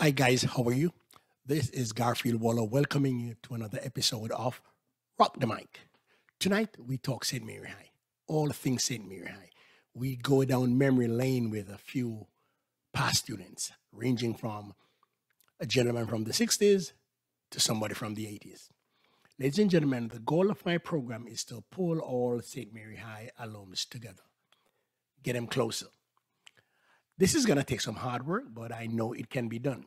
Hi guys, how are you? This is Garfield Waller welcoming you to another episode of Rock the Mic. Tonight we talk St. Mary High, all things St. Mary High. We go down memory lane with a few past students, ranging from a gentleman from the 60s to somebody from the 80s. Ladies and gentlemen, the goal of my program is to pull all St. Mary High alums together, get them closer. This is going to take some hard work, but I know it can be done.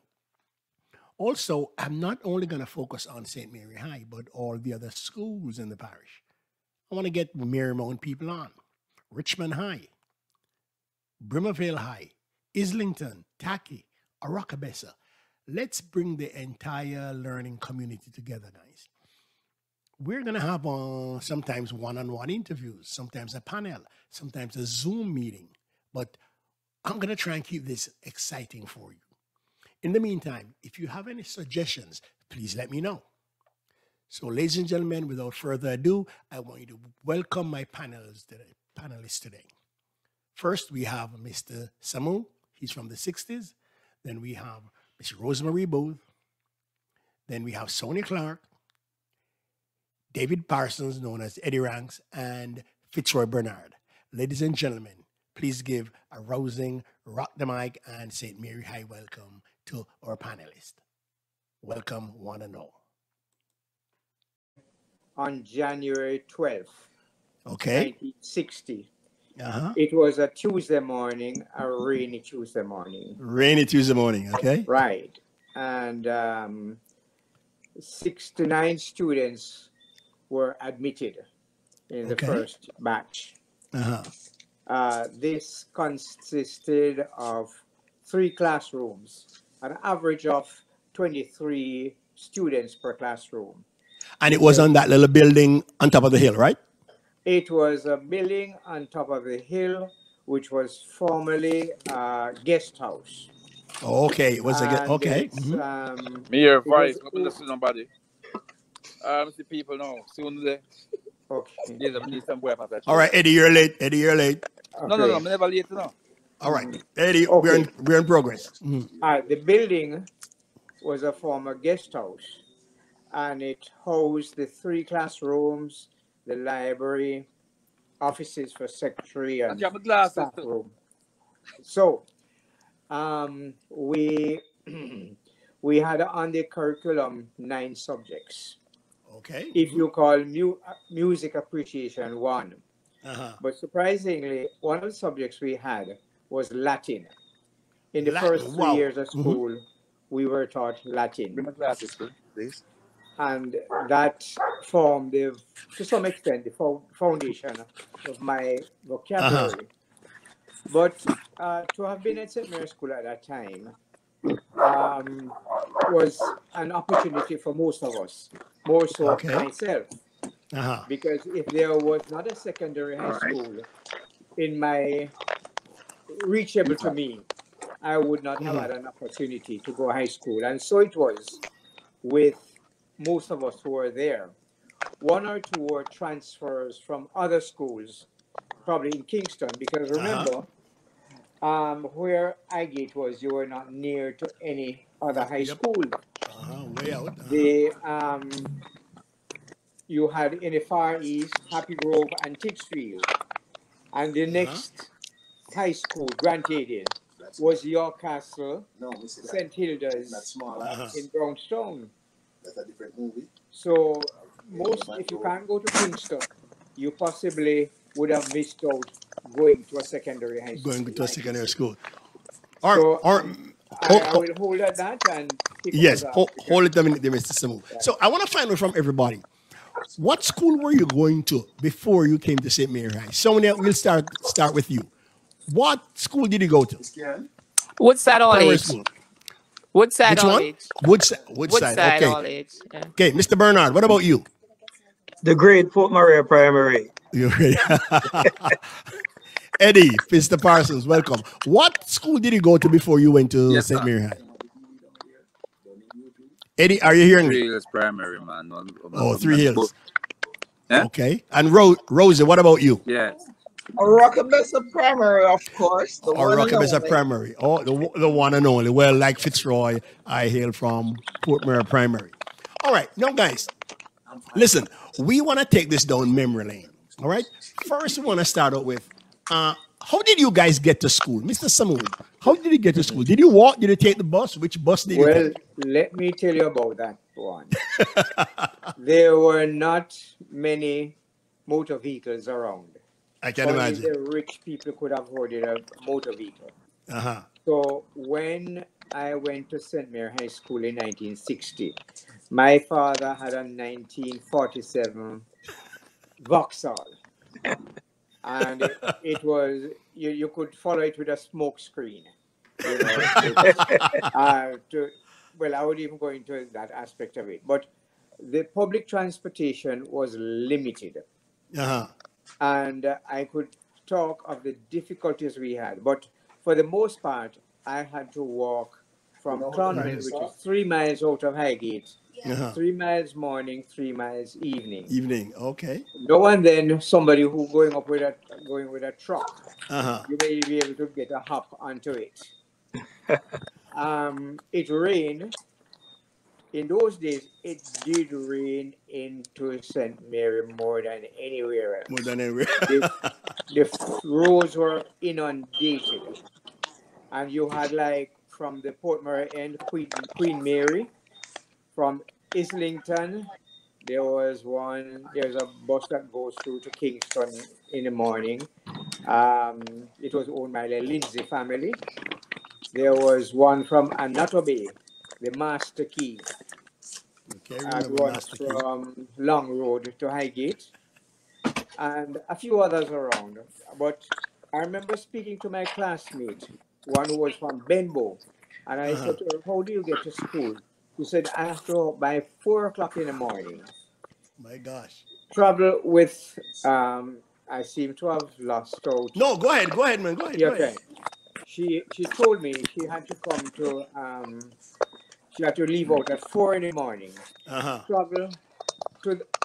Also, I'm not only going to focus on St. Mary High, but all the other schools in the parish. I want to get Marymount people on, Richmond High, Brimmervale High, Islington, Tacky, Arokabessa. Let's bring the entire learning community together, guys. We're going to have sometimes one-on-one interviews, sometimes a panel, sometimes a Zoom meeting, but I'm going to try and keep this exciting for you. In the meantime, if you have any suggestions, please let me know. So, ladies and gentlemen, without further ado, I want you to welcome my panelists today. First, we have Mr. Samu. He's from the 60s. Then we have Miss Rosemary Booth. Then we have Sonia Clark, David Parsons, known as Eddie Ranks, and Fitzroy Bernard. Ladies and gentlemen, please give a rousing Rock the Mic and St. Mary High welcome to our panelists. Welcome, one and all. On January 12th, Okay. 1960. It was a Tuesday morning, a rainy Tuesday morning. Rainy Tuesday morning, okay. Right. And 69 students were admitted in the first batch. This consisted of 3 classrooms, an average of 23 students per classroom. And it was on that little building on top of the hill, right? It was a building on top of the hill, which was formerly a guest house. Okay, it was okay. Mayor Vice, I'm not listen to nobody. See people now. Soon they. Okay. All right, Eddie, you're late. Okay. No, I'm never late now. All right, Eddie, we're in progress. The building was a former guest house, and it housed the 3 classrooms, the library, offices for secretary, and staff room. So, we had on the curriculum 9 subjects. Okay. If you call music appreciation 1. But surprisingly, one of the subjects we had was Latin. In the first 3 years of school, we were taught Latin. Please. And that formed, to some extent, the foundation of my vocabulary. But to have been at St. Mary's School at that time was an opportunity for most of us, more so myself. Because if there was not a secondary high school in my reachable to me, I would not have had an opportunity to go high school. And so it was with most of us who were there. 1 or 2 were transfers from other schools, probably in Kingston, because remember, where Agate was, you were not near to any other high school. Way out. You had in the Far East, Happy Grove and Titchfield. And the next high school, Grant Eden, was York Castle, St. Hilda's in Brownstone. That's a different movie. So if you can't go to Kingston, you possibly would have missed out going to a secondary high school. Going to a secondary school. I will hold at that and hold it a minute there, Mr. Samu. So I want to find out from everybody. What school were you going to before you came to St. Mary High? Sonia, we'll start with you. What school did you go to? Woodside All Age. Woodside All Age. Woodside. Okay. All Age. Yeah. Okay, Mr. Bernard, what about you? The great Fort Maria Primary. Eddie, Mr. Parsons, welcome. What school did you go to before you went to St. Mary High? Eddie, are you hearing me? 3 Hills Primary, man. 3 Hills. Yeah? Okay. And Rosie, what about you? Yeah. Rockabessa Primary, of course. The Or one and Rockabessa only. Primary. Oh, the one and only. Well, like Fitzroy, I hail from Portmore Primary. All right, now guys, listen, we want to take this down memory lane. All right. First, we want to start out with how did you guys get to school? Mr. Samood, how did you get to school? Did you walk? Did you take the bus? Which bus did you Well, take? let me tell you about that one. There were not many motor vehicles around. I can Only imagine. the rich people could afford a motor vehicle. Uh-huh. So when I went to St. Mary High School in 1960, my father had a 1947 Vauxhall. And it was, you could follow it with a smoke screen. You know, well, I would even go into that aspect of it. But the public transportation was limited. Uh-huh. And I could talk of the difficulties we had. But for the most part, I had to walk from Clonmel, which is 3 miles out of Highgate, 3 miles morning, 3 miles evening. Evening, okay. No, and then somebody who going with a truck, you may be able to get a hop onto it. It rained. In those days, it did rain into St. Mary more than anywhere else. More than anywhere. The roads were inundated. And you had, like, from the Portmore end, Queen Mary. From Islington, there's a bus that goes through to Kingston in the morning. It was owned by the Lindsay family. There was one from Anatobe, the Master Key. Okay, And one from Long Road to Highgate. And a few others around. But I remember speaking to my classmate, one who was from Benbow. And I said to her, how do you get to school? She said, I have to, by 4 o'clock in the morning. My gosh. Travel with, I seem to have lost out. No, go ahead, man. Go ahead. Yeah, okay. She told me she had to come to, she had to leave out at 4 in the morning. Travel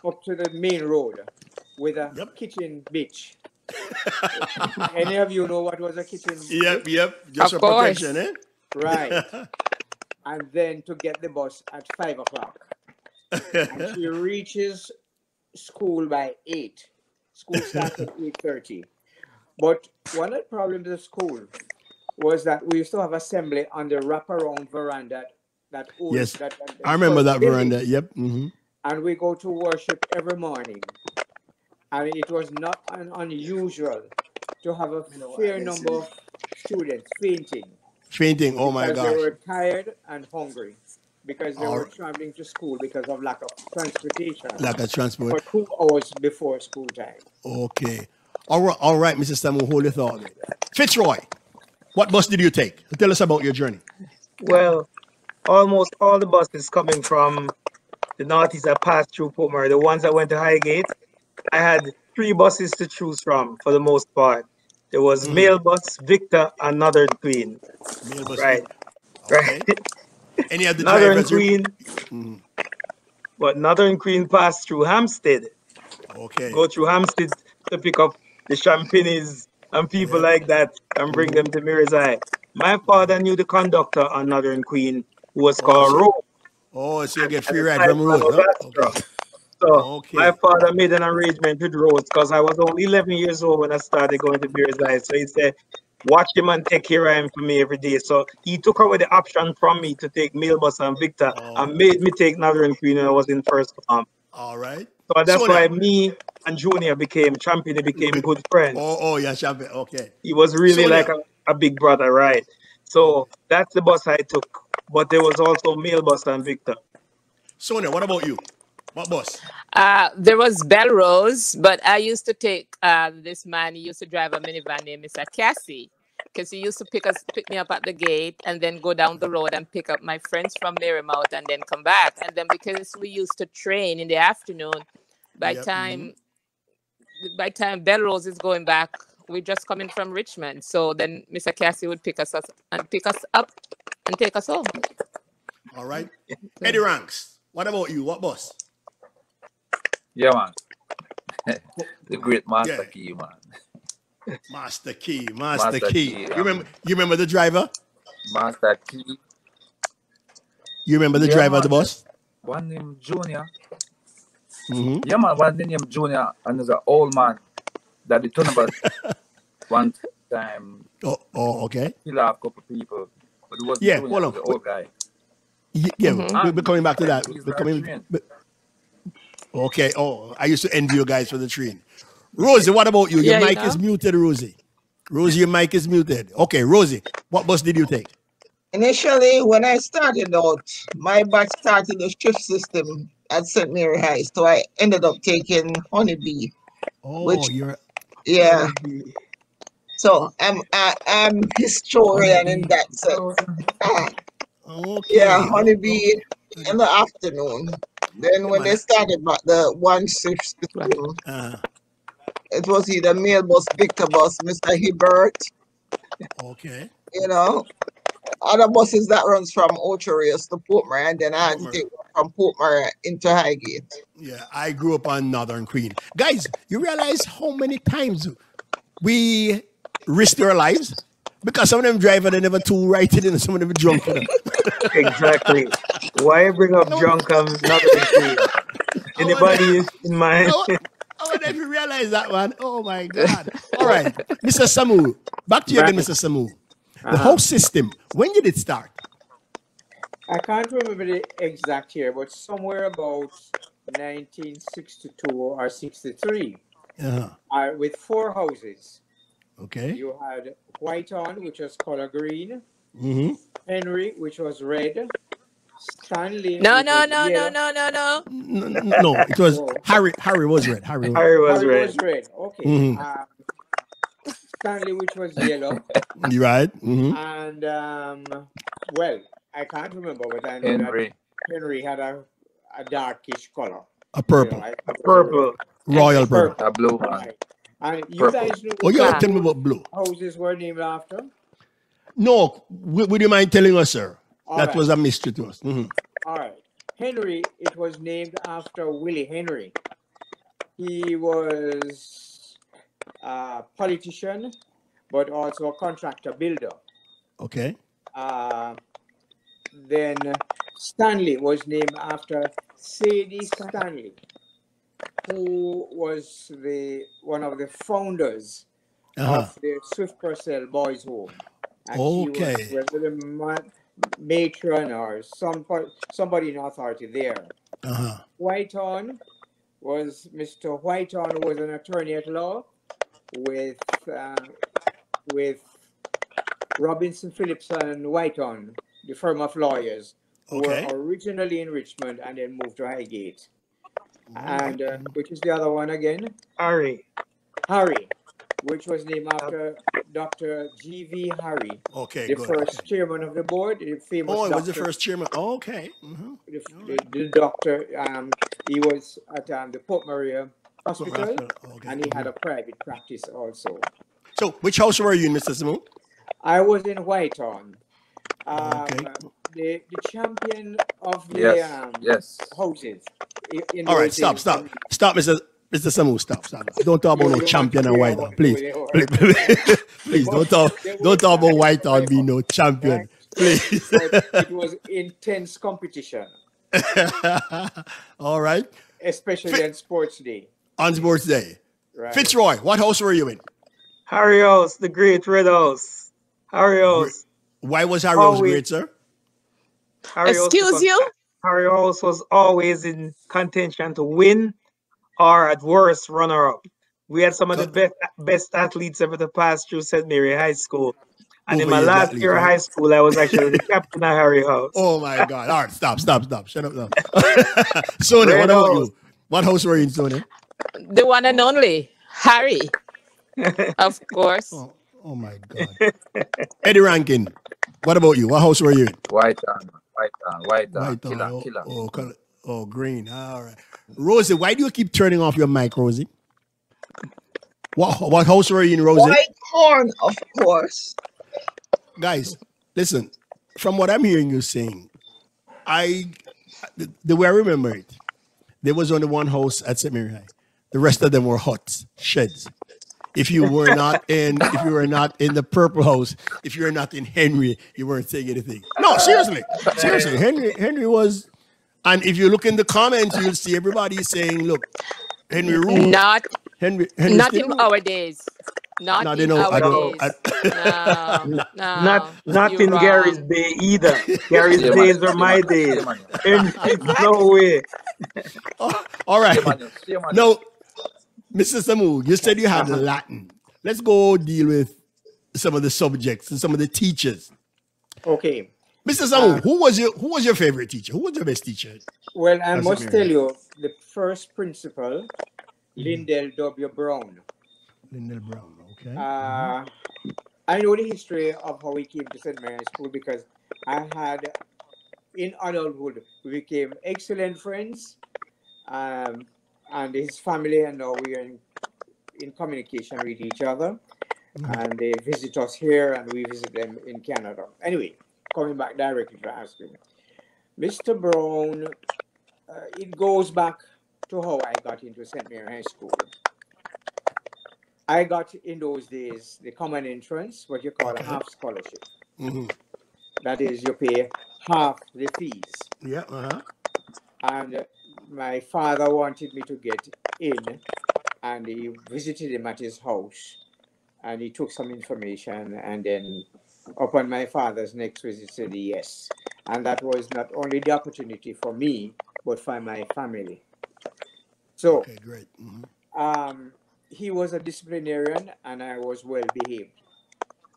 up to the main road with a kitchen bitch. Any of you know what was a kitchen bitch? Yep. Just for protection, eh? Right. And then to get the bus at 5 o'clock. And she reaches school by 8. School starts at 8:30. But one of the problems of school was that we used to have assembly on the wraparound veranda that old. Yes, I remember that building. Veranda. Yep. And we go to worship every morning. And it was not unusual to have a fair number of students fainting. Oh my gosh. Because they were tired and hungry. Because they were traveling to school because of lack of transportation. For 2 hours before school time. Okay. All right, Mrs. Samuel, hold your thought. Fitzroy, what bus did you take? Tell us about your journey. Well, almost all the buses coming from the northeast that passed through Portmore, the ones that went to Highgate, I had 3 buses to choose from for the most part. There was Mail Bus, Victor, and Northern Queen. Mail Bus, right. Okay. Any other Northern Queen, but Northern Queen passed through Hampstead. Okay. Go through Hampstead to pick up the champagnes and people like that and bring them to Mirror's Eye. My father knew the conductor on Northern Queen, who was called Rose. Oh, so you get free ride from Rose, huh? Okay. So my father made an arrangement with Rose because I was only 11 years old when I started going to Mirror's Eye. So he said, watch him and take care of him for me every day. So he took away the option from me to take Mail Bus and Victor and made me take Northern Queen when I was in first form. All right. So that's why me and Junior became champion. They became good friends. Yeah, champion. Okay. He was really like a big brother, right? So that's the bus I took. But there was also Mail Bus and Victor. Sonia, what about you? What bus? There was Belrose, but I used to take this man. He used to drive a minivan named Mr. Cassie, because he used to pick me up at the gate and then go down the road and pick up my friends from Marymount and then come back. And then because we used to train in the afternoon, by time Belrose is going back, we're just coming from Richmond. So then Mr. Cassie would pick us up and take us home. All right. Eddie Ranks, what about you? What bus? Yeah, man. The great Master Key, man. Master Key. Yeah. You remember the driver? Master Key. You remember the driver of the bus? One named Junior. Mm-hmm. Yeah, man, one named Junior, and there's an old man that they told about one time. Oh, okay. He laughed a couple people, but it wasn't Junior, hold on. it was the old guy. Yeah, we're coming back to that. He's okay. Oh, I used to envy you guys for the train. Rosie, what about you? Your mic is muted, Rosie. Rosie, your mic is muted. Okay, Rosie, what bus did you take? Initially, when I started out, my batch started the shift system at St. Mary High, so I ended up taking Honeybee. So I'm historian in that sense. Okay. Yeah, Honeybee in the afternoon. Then when they started back the one shift system, it was either Mail Bus, Victor Bus, Mr. Hibbert. Okay. You know, other buses that runs from Ocherius to Portmore, and then I had to take from Portmore into Highgate. Yeah, I grew up on Northern Queen. Guys, you realize how many times we risked our lives? Because some of them driver, they never too right it and some of them drunk. Exactly. Why bring up drunk and Northern Queen? Anybody in mind? I wonder if you realize that one. Oh my God. All right. Mr. Samu. Back to you again, Mr. Samu. The whole system, when did it start? I can't remember the exact year, but somewhere about 1962 or 63. With 4 houses. Okay. You had Whiteon, which was color green. Mm-hmm. Henry, which was red. Stanley. No. It was Harry was red. Harry was red. Okay. Mm-hmm. Stanley, which was yellow. You right. Mm-hmm. And well, I can't remember, but I know that Henry had a darkish color. A purple. A purple. Royal purple. A blue. Right. And you guys know you have to tell me about blue. Houses were named after? No. Would you mind telling us, sir? That was a mystery to us. Mm-hmm. All right. Henry, it was named after Willie Henry. He was a politician, but also a contractor builder. Okay. Then Stanley was named after Sadie Stanley, who was one of the founders of the Swift Purcell Boys Home. And she was whether the matron or somebody in authority there. Whiteon was Mr. Whiteon was an attorney at law with Robinson Philipson and Whiteon, the firm of lawyers, who were originally in Richmond and then moved to Highgate. And which is the other one again? Harry, which was named after Dr. G.V. Harry. Okay, the first chairman of the board, the famous doctor. Was the first chairman. Oh, okay. Mm-hmm. The doctor, he was at the Port Maria Hospital, and he had a private practice also. So, which house were you in, Mr. Simone? I was in Whiteon. The champion of the houses. All right, stop, Mr. Samu, stop. Don't talk about no champion and Whiteon, please. Please, don't talk about Whiteon being no champion, please. It was intense competition. All right. Especially on Sports Day. On Sports Day. Right. Fitzroy, what house were you in? Harry House, the great Red House. Harry House. Why was Harry House great, sir? Excuse you? Harry House was always in contention to win or at worst runner-up. We had some of the best athletes ever to pass through St. Mary High School. And in my last year of high school, I was actually the captain of Harry House. Oh my God. All right, stop. Shut up now. Sonia, what about you? What house were you in, Sonia? The one and only, Harry. Of course. Oh my God. Eddie Rankin, what about you? What house were you in? Whiteon. Killer. Oh, green. All right. Rosie, why do you keep turning off your mic, Rosie? What house were you in, Rosie? Whitehorn, of course. Guys, listen. From what I'm hearing you saying, the way I remember it, there was only one house at St. Mary High. The rest of them were huts, sheds. if you were not in the Purple House, if you were not in Henry, you weren't saying anything. No, seriously. Henry was, and if you look in the comments, you'll see everybody saying, look, Henry ruled. Henry not in our days. Not in our days. No. Not in wrong. Gary's day either. Gary's days are my days. No way. All right. No, Mr. Samu, you said you had Latin. Let's go deal with some of the subjects and some of the teachers. Okay. Mr. Samu, who was your favorite teacher? Who was your best teacher? Well, I must tell you, the first principal, Lindell W. Brown. Lindell Brown, okay. I know the history of how he came to St. Mary's School because I had, in adulthood, we became excellent friends. And his family and now we are in communication with each other. And they visit us here and we visit them in Canada. Anyway, coming back directly to asking, Mr. Brown, it goes back to how I got into St. Mary's High School. I got in those days the common entrance, what you call a half scholarship. That is, you pay half the fees. Yeah. And my father wanted me to get in, and he visited him at his house, and he took some information, and then upon my father's next visit said yes. And that was not only the opportunity for me, but for my family. So, okay, great. he was a disciplinarian, and I was well behaved.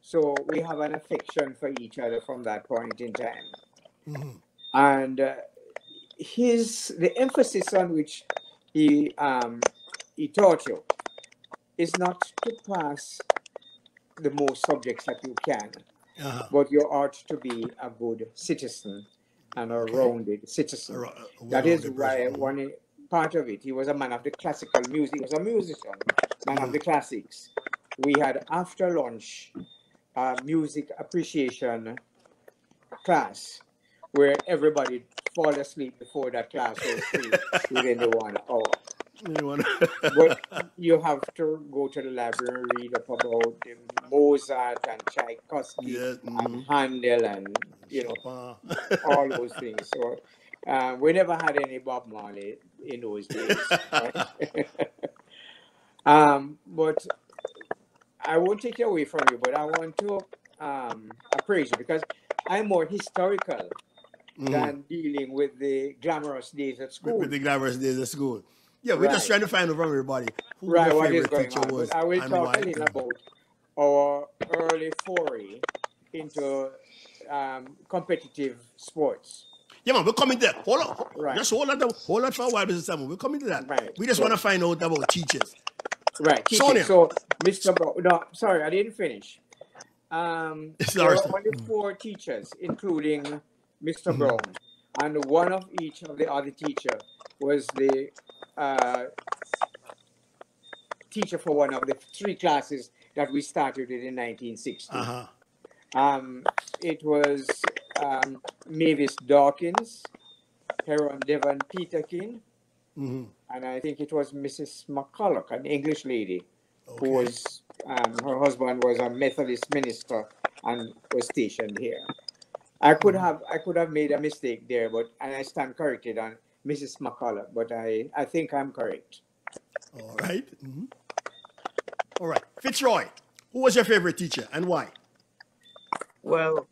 So we have an affection for each other from that point in time. And the emphasis on which he taught you is not to pass the most subjects that you can, but you ought to be a good citizen and a rounded citizen. That is why one part of it, he was a man of the classical music. He was a musician, man of the classics. We had after lunch music appreciation class where everybody fall asleep before that class was free within the 1 hour. But you have to go to the library and read up about Mozart and Tchaikovsky and Handel and all those things. So we never had any Bob Marley in those days. Right? But I won't take it away from you, but I want to appraise you because I'm more historical than dealing with the glamorous days at school. With the glamorous days at school. Yeah, we're just trying to find out from everybody who your what is going on. But I will talk a little about our early foray into competitive sports. Yeah, man, we're coming there. Hold on. Just hold on for a while, Mr. Samuel. We're coming to that. Right. We just want to find out about teachers. Right. Sonia. So, Mr. No, sorry, I didn't finish. There were only 4 teachers, including Mr. Brown, and one of each of the other teacher was the teacher for one of the 3 classes that we started in 1960. It was Mavis Dawkins, Heron Devon Peterkin, and I think it was Mrs. McCulloch, an English lady, who was her husband was a Methodist minister and was stationed here. I could have made a mistake there, and I stand corrected on Mrs. McCulloch, but I think I'm correct. All right. All right. Fitzroy, who was your favorite teacher and why? Well,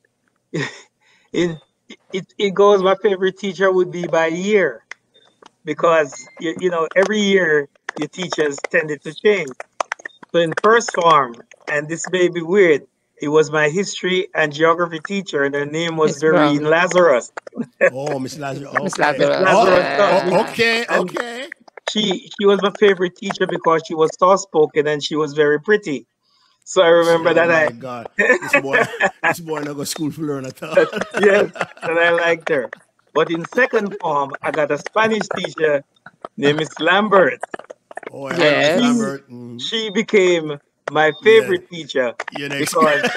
it goes, my favorite teacher would be by year, because you know every year your teachers tended to change. So in first form, and this may be weird, it was my history and geography teacher, and her name was Doreen Lazarus. Oh, Miss Lazarus. Okay. Miss Lazarus. Okay. She was my favorite teacher because she was soft spoken and she was very pretty. So I remember that. Oh my God, this boy not go school for learn at all. Yes, and I liked her. But in second form, I got a Spanish teacher named Miss Lambert. Oh, yeah, Miss Lambert. She became my favorite teacher because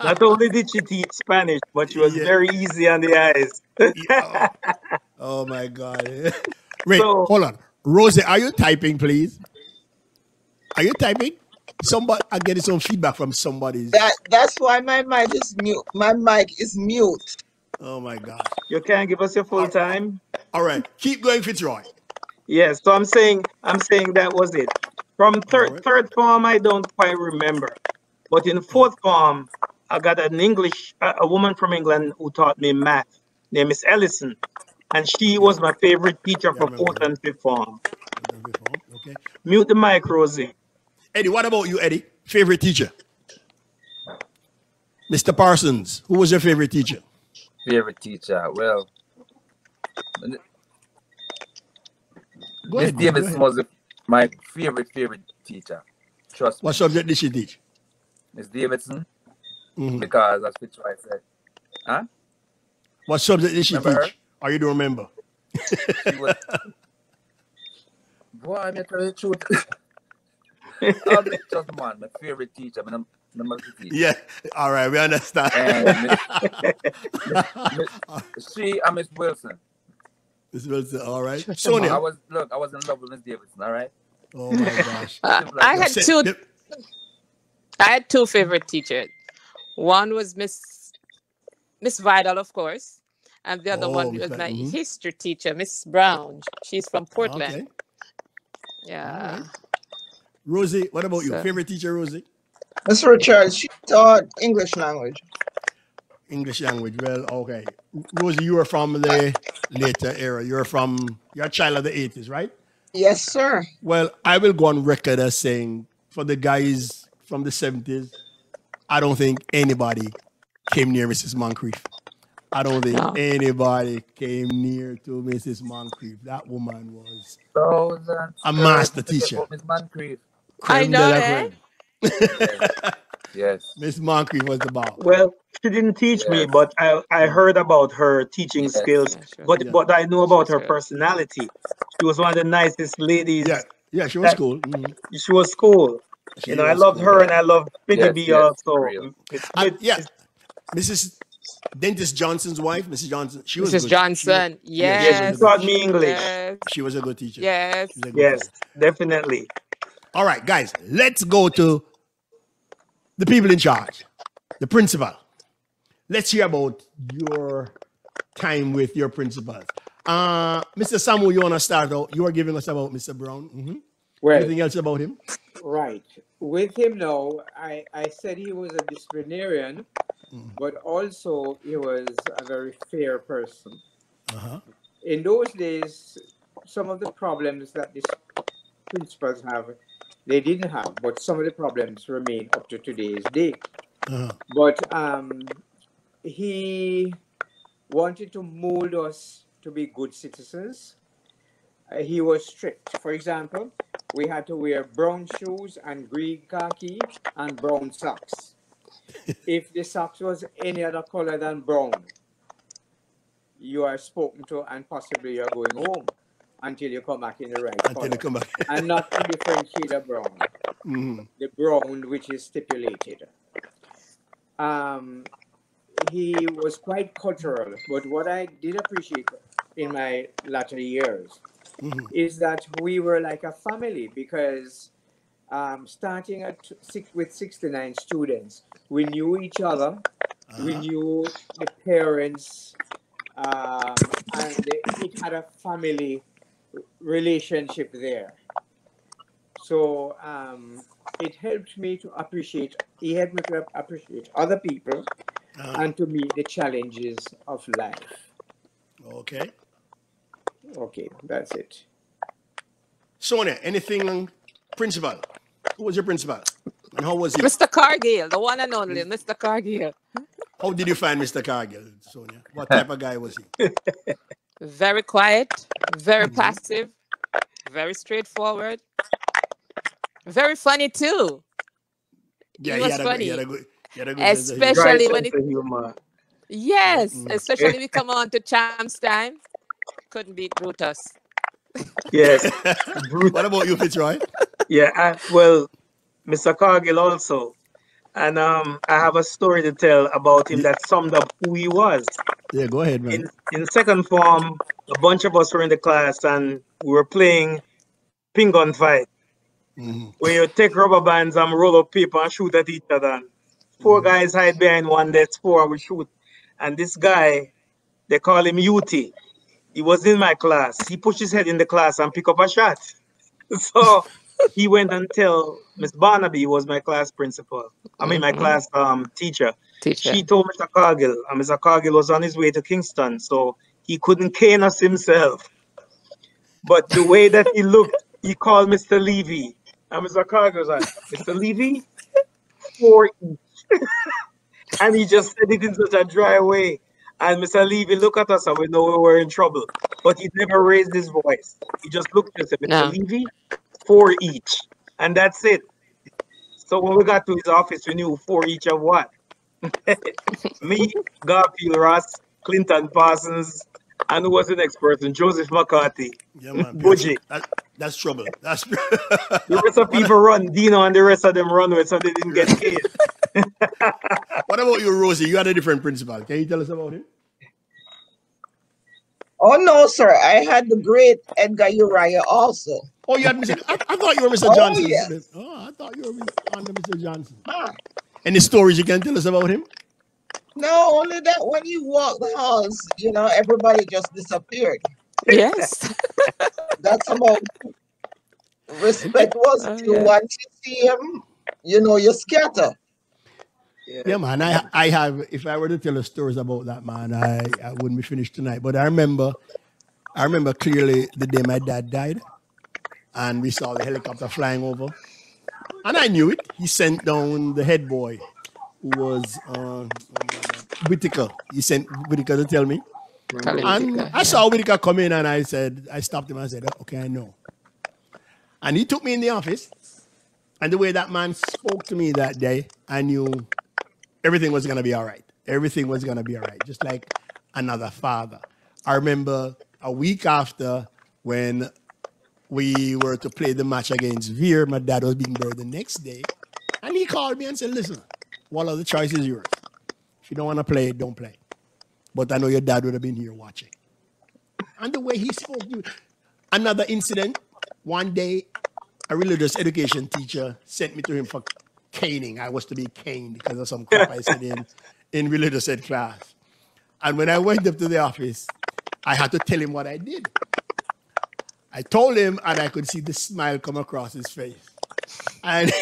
not only did she teach Spanish, but she was very easy on the eyes. Oh my God. Wait, hold on. Rosie, are you typing, please? Are you typing? somebody, I'm getting some feedback from somebody's. That's why my mic is mute. My mic is mute. Oh my gosh. You can't give us your full time. All right, keep going, Fitzroy. Yes, so I'm saying that was it. From third form, I don't quite remember, but in fourth form, I got a woman from England who taught me math, named Miss Ellison, and she was my favorite teacher for fourth and fifth form. Okay. Mute the mic, Rosie. Eddie, what about you, Eddie? Favorite teacher? Mr. Parsons, who was your favorite teacher? Favorite teacher? Well, Miss Davidson was my favorite teacher. Trust me. What subject did she teach? Miss Davidson. Because as Fitzroy said. Huh? What subject did she teach? Or you don't remember? Boy, I'm tell you the truth. I'm just man, my favorite teacher. Yeah, all right, we understand. She and Miss Wilson. Miss Wilson, all right. Sonia. I was in love with Miss Davidson, all right? Oh my gosh. I had two favorite teachers. One was Miss Vidal, of course, and the other one was my history teacher, Miss Brown. She's from Portland. Okay. Yeah. Right. Rosie, what about you? Favorite teacher, Rosie? Miss Richards, she taught English language. English language. Well, okay. Rosie, you are from the later era. You're a child of the 80s, right? Yes, sir. Well, I will go on record as saying for the guys from the 70s, I don't think anybody came near Mrs. Moncrief. I don't think anybody came near to Mrs. Moncrief. That woman was a master teacher. Miss Moncrief. I know that. Yes. Miss Moncrief was the boss. Well, she didn't teach me, but I heard about her teaching skills. But I know about her personality. She was one of the nicest ladies. Yeah, she was cool. She was cool. I loved her and I loved Biggie B also. Mrs. Dentist Johnson's wife, Mrs. Johnson. She was Mrs. Johnson. Yes. She taught me English. Yes. She was a good teacher. Yes. Definitely. All right, guys, let's go to the people in charge, the principal. Let's hear about your time with your principals. Mr. Samuel, you want to start out? You are giving us about Mr. Brown. Well, anything else about him? Right. With him now, I said he was a disciplinarian, but also he was a very fair person. In those days, some of the problems that these principals have, they didn't have, but some of the problems remain up to today's day. But he wanted to mold us to be good citizens. He was strict. For example, we had to wear brown shoes and green khaki and brown socks. If the socks was any other color than brown, you are spoken to and possibly you're going home until you come back in the right color. And not a different shade of brown. The brown which is stipulated. He was quite cultural, but what I did appreciate in my latter years is that we were like a family, because starting with 69 students, we knew each other, we knew the parents, and it had a family relationship there. So it helped me to appreciate, he helped me to appreciate other people and to meet the challenges of life. Okay. Okay, that's it. Sonia, anything on principal? Who was your principal? And how was he? Mr. Cargill, the one and only Mr. Cargill. How did you find Mr. Cargill, Sonia? What type of guy was he? Very quiet, very passive, very straightforward, very funny too. Yeah, he was funny. He had a good especially when it, especially we come on to Champs Time. Couldn't beat Brutus. Yes. What about you, Fitzroy? Yeah, well, Mr. Cargill also. And I have a story to tell about him that summed up who he was. Yeah, go ahead, man. In second form, a bunch of us were in the class and we were ping gun fight. where you take rubber bands and roll up paper and shoot at each other. And 4 guys hide behind one desk, 4 will shoot. And this guy, they call him UT. He was in my class. He pushed his head in the class and pick up a shot. So he went and tell Miss Barnaby, who was my class principal. I mean, my class teacher. She told Mr. Cargill, and Mr. Cargill was on his way to Kingston, so he couldn't cane us himself. But the way that he looked, he called Mr. Levy. And Mr. Cargill was like, Mr. Levy, 4 each. And he just said it in such a dry way. And Mr. Levy looked at us and we know we were in trouble. But he never raised his voice. He just looked at us and said, Mr. Levy, 4 each. And that's it. So when we got to his office, we knew 4 each of what? Me, Garfield Ross, Clinton Parsons, and who was the next person? Joseph McCarthy. Yeah, man. Budgie. That's trouble. That's the rest of people run. Dino and the rest of them run with, so they didn't get killed. What about you, Rosie? You had a different principal. Can you tell us about him? Oh, no, sir. I had the great Edgar Uriah also. Oh, you had Mr. I thought you were Mr. Johnson. Yes. Oh, I thought you were under Mr. Johnson. Any stories you can tell us about him? No, only that when you walk the halls, you know, everybody just disappeared. Yes. That's about respect was to once you see him, you know, you scatter. Yeah, man. I have, if I were to tell the stories about that, man, I wouldn't be finished tonight. But I remember clearly the day my dad died, and we saw the helicopter flying over. And I knew it. He sent down the head boy, who was Whitaker. He sent Whitaker to tell me. And I saw Whitaker come in, and I stopped him and I said, okay, I know. And he took me in the office. And the way that man spoke to me that day, I knew everything was going to be all right. Everything was going to be all right, just like another father. I remember a week after when we were to play the match against Veer, my dad was being buried the next day. And he called me and said, listen, Waller, the choice is yours. If you don't want to play, don't play. But I know your dad would have been here watching. And the way he spoke, another incident, one day, a religious education teacher sent me to him for caning. I was to be caned because of some crap I said in religious ed class. And when I went up to the office, I had to tell him what I did. I told him, and I could see the smile come across his face. And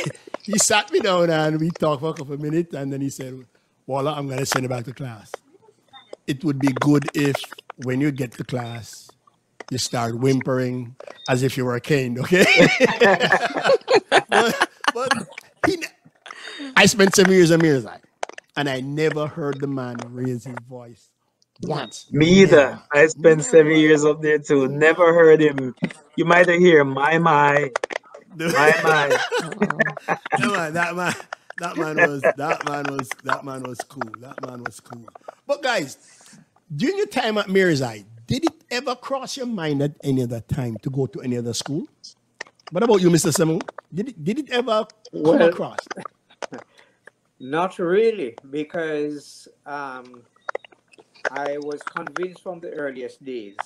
he sat me down and we talked for a couple of minutes, and then he said, Waller, I'm going to send you back to class. It would be good if when you get to class, you start whimpering as if you were caned, okay? but I spent 7 years in Mirzai, and I never heard the man raise his voice once. Me either. I spent 7 years up there too. Never heard him. You might have heard my. That man was cool. That man was cool. But guys, during your time at Mirzai, did it ever cross your mind at any other time to go to any other school? What about you, Mr. Samu? Did it ever come across? Not really, because I was convinced from the earliest days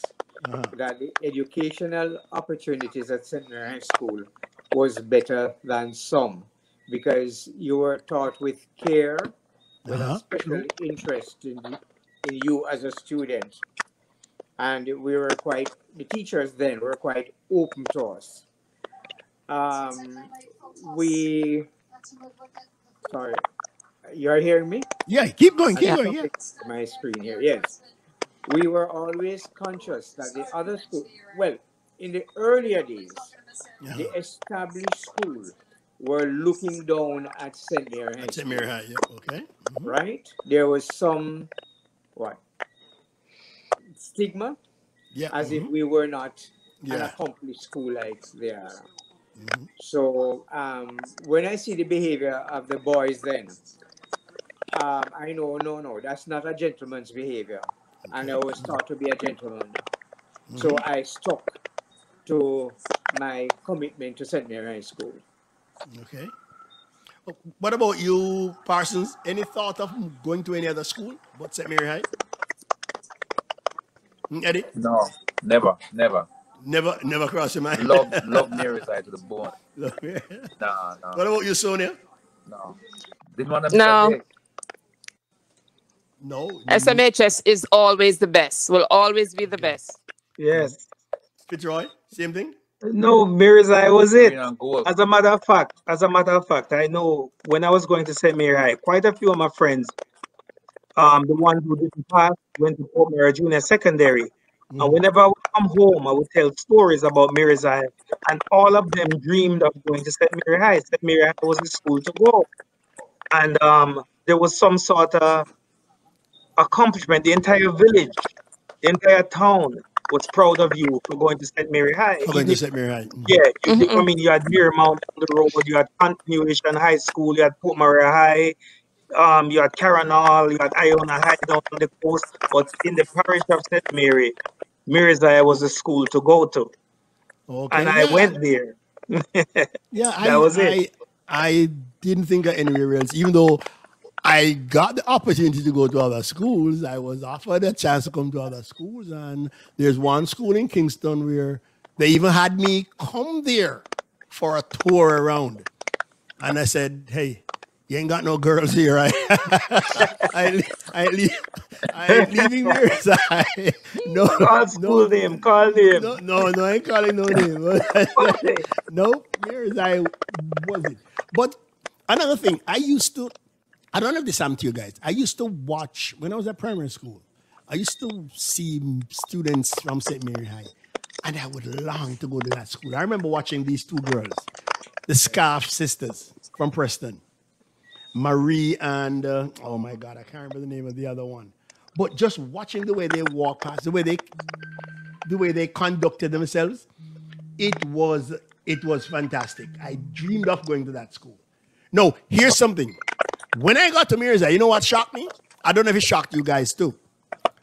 that the educational opportunities at St. Mary High School was better than some, because you were taught with care, with a special interest in you as a student. And the teachers then were quite open to us. Sorry, you're hearing me? Yeah, keep going. Yeah. My screen here, yes. We were always conscious that the other school, well, in the earlier days, the established school were looking down at St. Mary High. St. Mary High, yeah, okay. Right? There was some, stigma, as if we were not an accomplished school like they are. So when I see the behavior of the boys then, I know, no, that's not a gentleman's behavior. And I was taught to be a gentleman. So I stuck to my commitment to St. Mary High School. Okay. What about you, Parsons? Any thought of going to any other school but St. Mary High? Eddie? No, never. Never crossed your mind. Love Mary's Eye to the bone. No. What about you, Sonia? No. Didn't want to No. No. SMHS is always the best. Will always be the best. Yes. Fitzroy, same thing? No, Mary's Eye was it. As a matter of fact, I know when I was going to St. Mary High, quite a few of my friends, the ones who didn't pass, went to Port Mary Junior Secondary. And whenever I would come home, I would tell stories about Mary's Eye, and all of them dreamed of going to St. Mary High. St. Mary High was the school to go. And there was some sort of accomplishment. The entire village, the entire town was proud of you for going to St. Mary High. Going to St. Mary High. Yeah, I mean, you had Mirmount on the road, you had Continuation High School, you had Port Mary High, you had Caranal, you had Iona High down on the coast. But in the parish of St. Mary, Mary's Eye was a school to go to. Okay. And I went there. That was it. I didn't think of anywhere else, even though I got the opportunity to go to other schools. I was offered a chance to come to other schools, and there's one school in Kingston where they even had me come there for a tour around. And I said, hey, you ain't got no girls here. I leaving Mary's Eye. No, call name. No, I ain't calling no name. No, Mary's Eye wasn't. But another thing, I don't know if this happened to you guys. I used to watch, when I was at primary school, I used to see students from St. Mary High, and I would long to go to that school. I remember watching these two girls, the Scarf sisters from Preston, Marie and, oh my God, I can't remember the name of the other one. But just watching the way they walk past, the way they conducted themselves, it was fantastic. I dreamed of going to that school. No, here's something. When I got to Mary's Eye, you know what shocked me? I don't know if it shocked you guys too.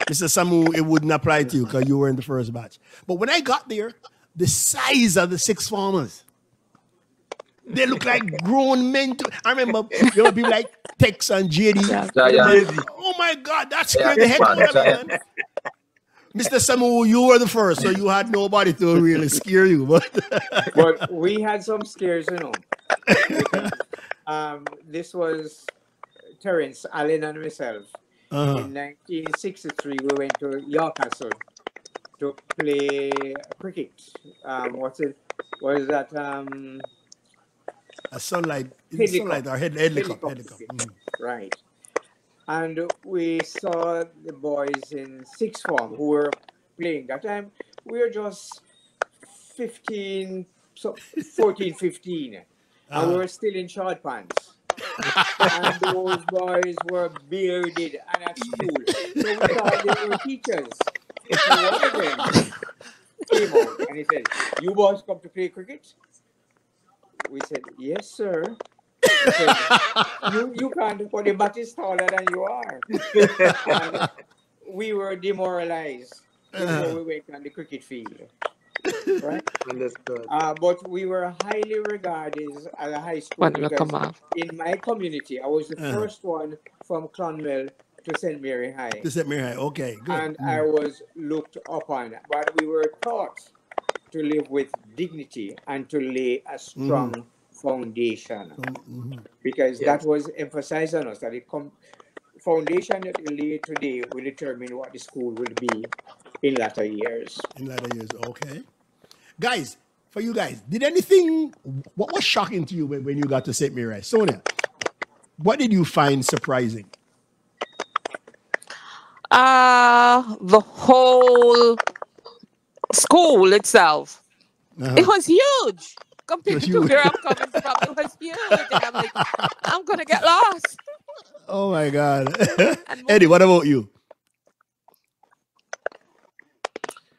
Mr. Samu, it wouldn't apply to you because you were in the first batch. But when I got there, the size of the sixth formers, they look like grown men. I remember there were people like Tex and JD. Oh my God, that scared the heck out of me, man. Mr. Samu, you were the first, so you had nobody to really scare you. But we had some scares, you know. This was Terence, Allen, and myself. In 1963, we went to York Castle to play cricket. Was that? A sunlight or helicopter. Right. And we saw the boys in sixth form who were playing. That time, we were just 14, 15. And we were still in short pants. And those boys were bearded and at school. So we thought they were teachers. So one of them came out and he said, "You boys come to play cricket?" We said, "Yes, sir." He said, you can't, for the bat is taller than you are. And we were demoralized before we went on the cricket field. Right? Understood. But we were highly regarded as a high school because in my community, I was the first one from Clonmel to St. Mary High. To St. Mary High, okay, good. And I was looked upon, but we were taught to live with dignity and to lay a strong foundation. Because that was emphasized on us, that the foundation that we lay today will determine what the school will be in latter years. Okay. Guys, for you guys, what was shocking to you when you got to St. Mary High? Sonia, what did you find surprising? The whole school itself. It was huge compared to where I'm coming from. It was huge. And I'm like, I'm going to get lost. Oh my God. Eddie, what about you?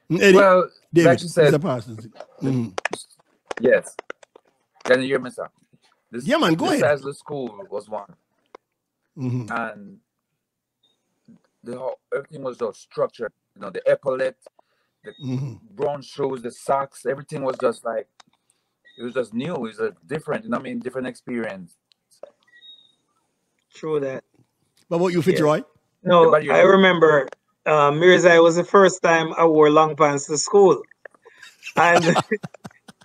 Eddie, well, David, like you said, yes. Can you hear me, sir? Yeah, man, go ahead. The size of the school was one. And everything was just structured. You know, the epaulet, the brown shoes, the socks, everything was just like, it was just new. It was a different, different experience. True that. What about you, Fitzroy? Yeah. No, I remember Mary's Eye was the first time I wore long pants to school. and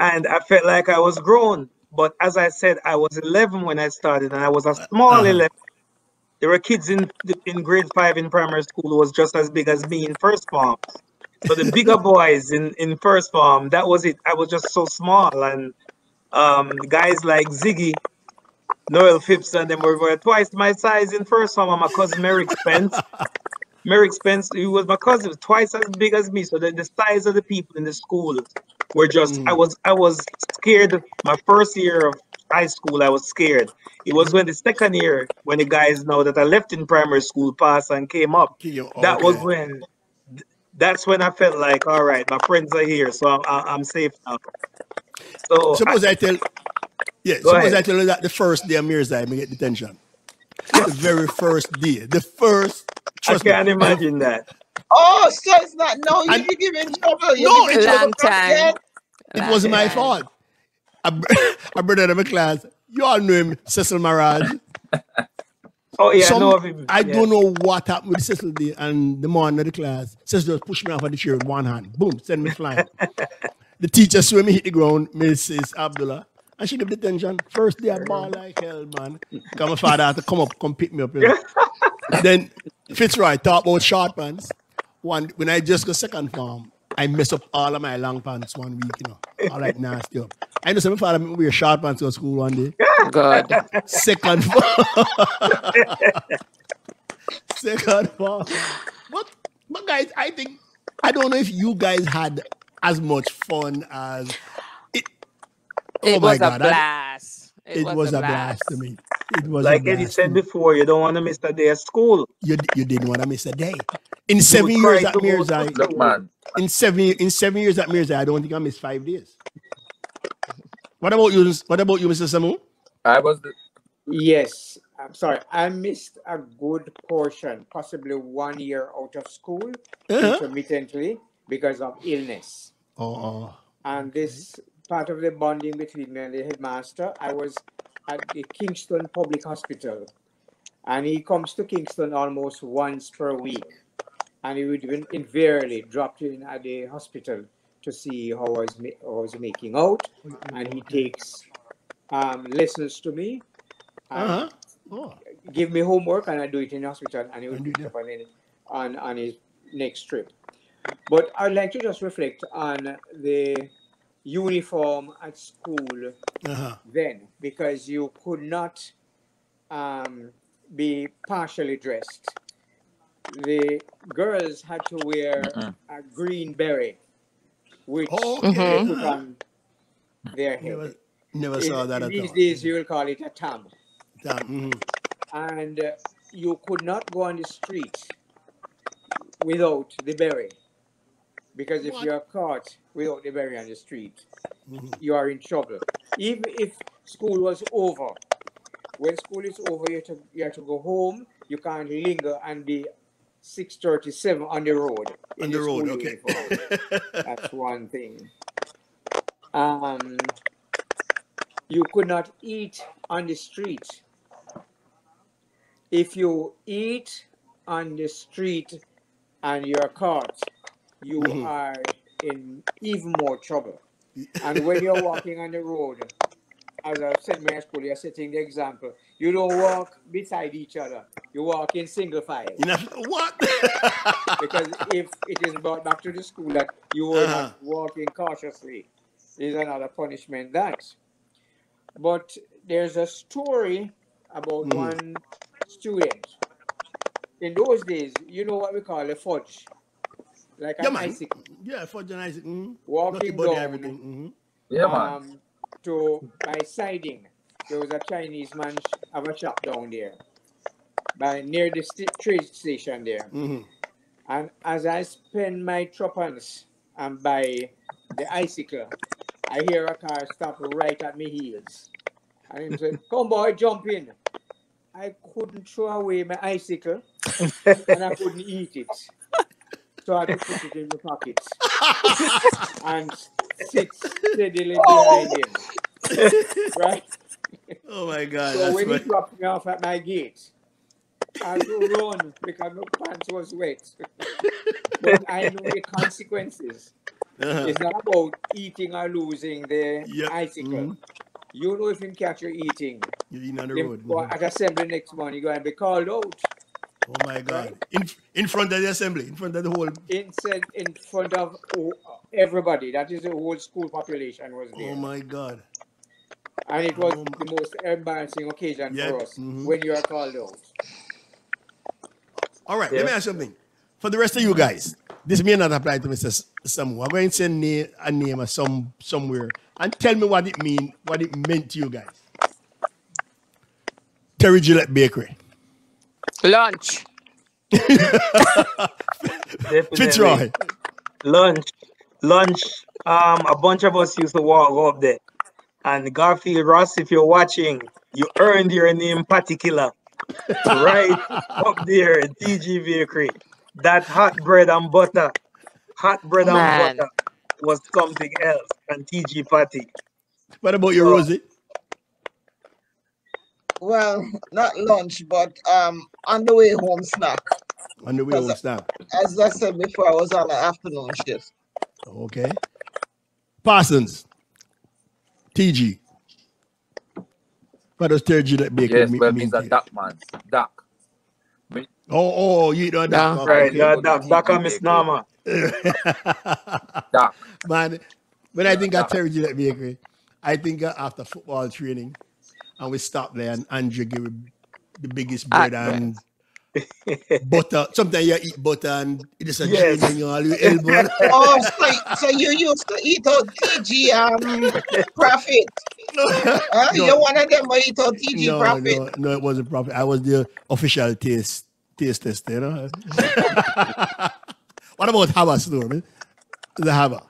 and I felt like I was grown. But as I said, I was 11 when I started, and I was a small 11. There were kids in grade 5 in primary school who was just as big as me in first form. So the bigger boys in first form, that was it. I was just so small, and guys like Ziggy, Noel Phipps, and them were twice my size in first form. And my cousin Merrick Spence. Merrick Spence, he was my cousin, was twice as big as me. So the size of the people in the school were just, I was scared. My first year of high school, I was scared. It was when the second year, when the guys know that I left in primary school, passed and came up, that was when, that's when I felt like, all right, my friends are here, so I'm safe now. So suppose I tell you that the first day of Mirza, I get detention. The very first day. The first. I can't imagine that. Oh, so it's not, no, you give him trouble. No, a long time. It wasn't my fault. I brought out of my class. You all know him, Cecil Maraj. Oh, yeah, I know of him. I don't know what happened with Cecil Day and the morning of the class. Cecil just pushed me off of the chair with one hand. Boom, send me flying. The teacher saw me hit the ground, Mrs. Abdullah. And she gave detention. First day I ball like hell, man. Because my father had to come pick me up. You know? Then Fitzroy talk about short pants. When I just got second form, I mess up all of my long pants 1 week, you know. All right, nasty up. I know my father wear short pants to school one day. God. Second form. Second form. But guys, I don't know if you guys had as much fun as it was a blast. It was a blast to me. It was like Eddie said before, you don't want to miss a day of school. You didn't want to miss a day. In 7 years at Mirza, in seven years at Mirza, I don't think I missed 5 days. What about you, Mr. Samu? Yes. I'm sorry. I missed a good portion, possibly 1 year out of school, intermittently, because of illness. And this part of the bonding between me and the headmaster, I was at the Kingston Public Hospital. And he comes to Kingston almost once per week. And he would invariably drop in at the hospital to see how I was making out. And he takes lessons to me. And give me homework, and I do it in the hospital, and he would pick up on his next trip. But I'd like to just reflect on the uniform at school then, because you could not be partially dressed. The girls had to wear a green beret, which they put on their head. Never saw that at all. These days, you will call it a tam. And you could not go on the street without the beret. Because if you are caught without the beret on the street, you are in trouble. Even if school was over, when school is over, you have to go home. You can't linger and be 6:37 on the road. On the road, okay. That's one thing. You could not eat on the street. If you eat on the street and you're caught, you are in even more trouble. And when you're walking on the road, as I've said in my school, you're setting the example. You don't walk beside each other. You walk in single file. What? Because if it is brought back to the school that you were not walking cautiously, is another punishment that. But there's a story about one student. In those days, you know what we call a fudge. Like an icicle. Yeah, fudge and icicle. Walking down to my siding. There was a Chinese man have a shop down there. Near the train station there. And as I spend my tuppence and buy the icicle, I hear a car stop right at my heels. And he said, "Come boy, jump in." I couldn't throw away my icicle and I couldn't eat it. So I had to put it in my pocket and sit steadily behind him. Right? Oh my God. So when he dropped me off at my gate, I had to run because my pants was wet. But I knew the consequences. It's not about eating or losing the icicle. You know if him catch you eating. You're eating on the road. At assembly next morning, you're going to be called out. Oh my God! Right? In front of the assembly, in front of the whole. In front of everybody. That is the whole school population was there. Oh my God! And it was the most embarrassing occasion for us when you are called out. All right, let me ask you something. For the rest of you guys, this may not apply to Mr. Samu. I'm going to send a name of somewhere and tell me what it meant to you guys. Terry Gillette Bakery. Lunch. Fitzroy. Lunch. A bunch of us used to walk up there. And Garfield Ross, if you're watching, you earned your name particular. Right up there in TG Bakery. That hot bread and butter was something else. And TG Patty. What about your Rosie? Well, not lunch, but on the way home snack. On the way home snack. As I said before, I was on an afternoon shift. Okay. Parsons. TG. What does Terry Gillette Bakery mean? Yes, means a duck, man. Duck. Oh, you know duck. Okay. Right, duck and Miss Nama. Duck. Man, when I think of Terry Gillette Bakery, I think after football training, and we stop there, and Andrew give the biggest bread and butter. Sometimes you eat butter and it is a drink in your elbow. Oh, so you used to eat out TG Profit. No. You're one of them who eat out TG Profit. No, it wasn't Profit. I was the official taste tester, you know. What about Haba store, man? The Haba.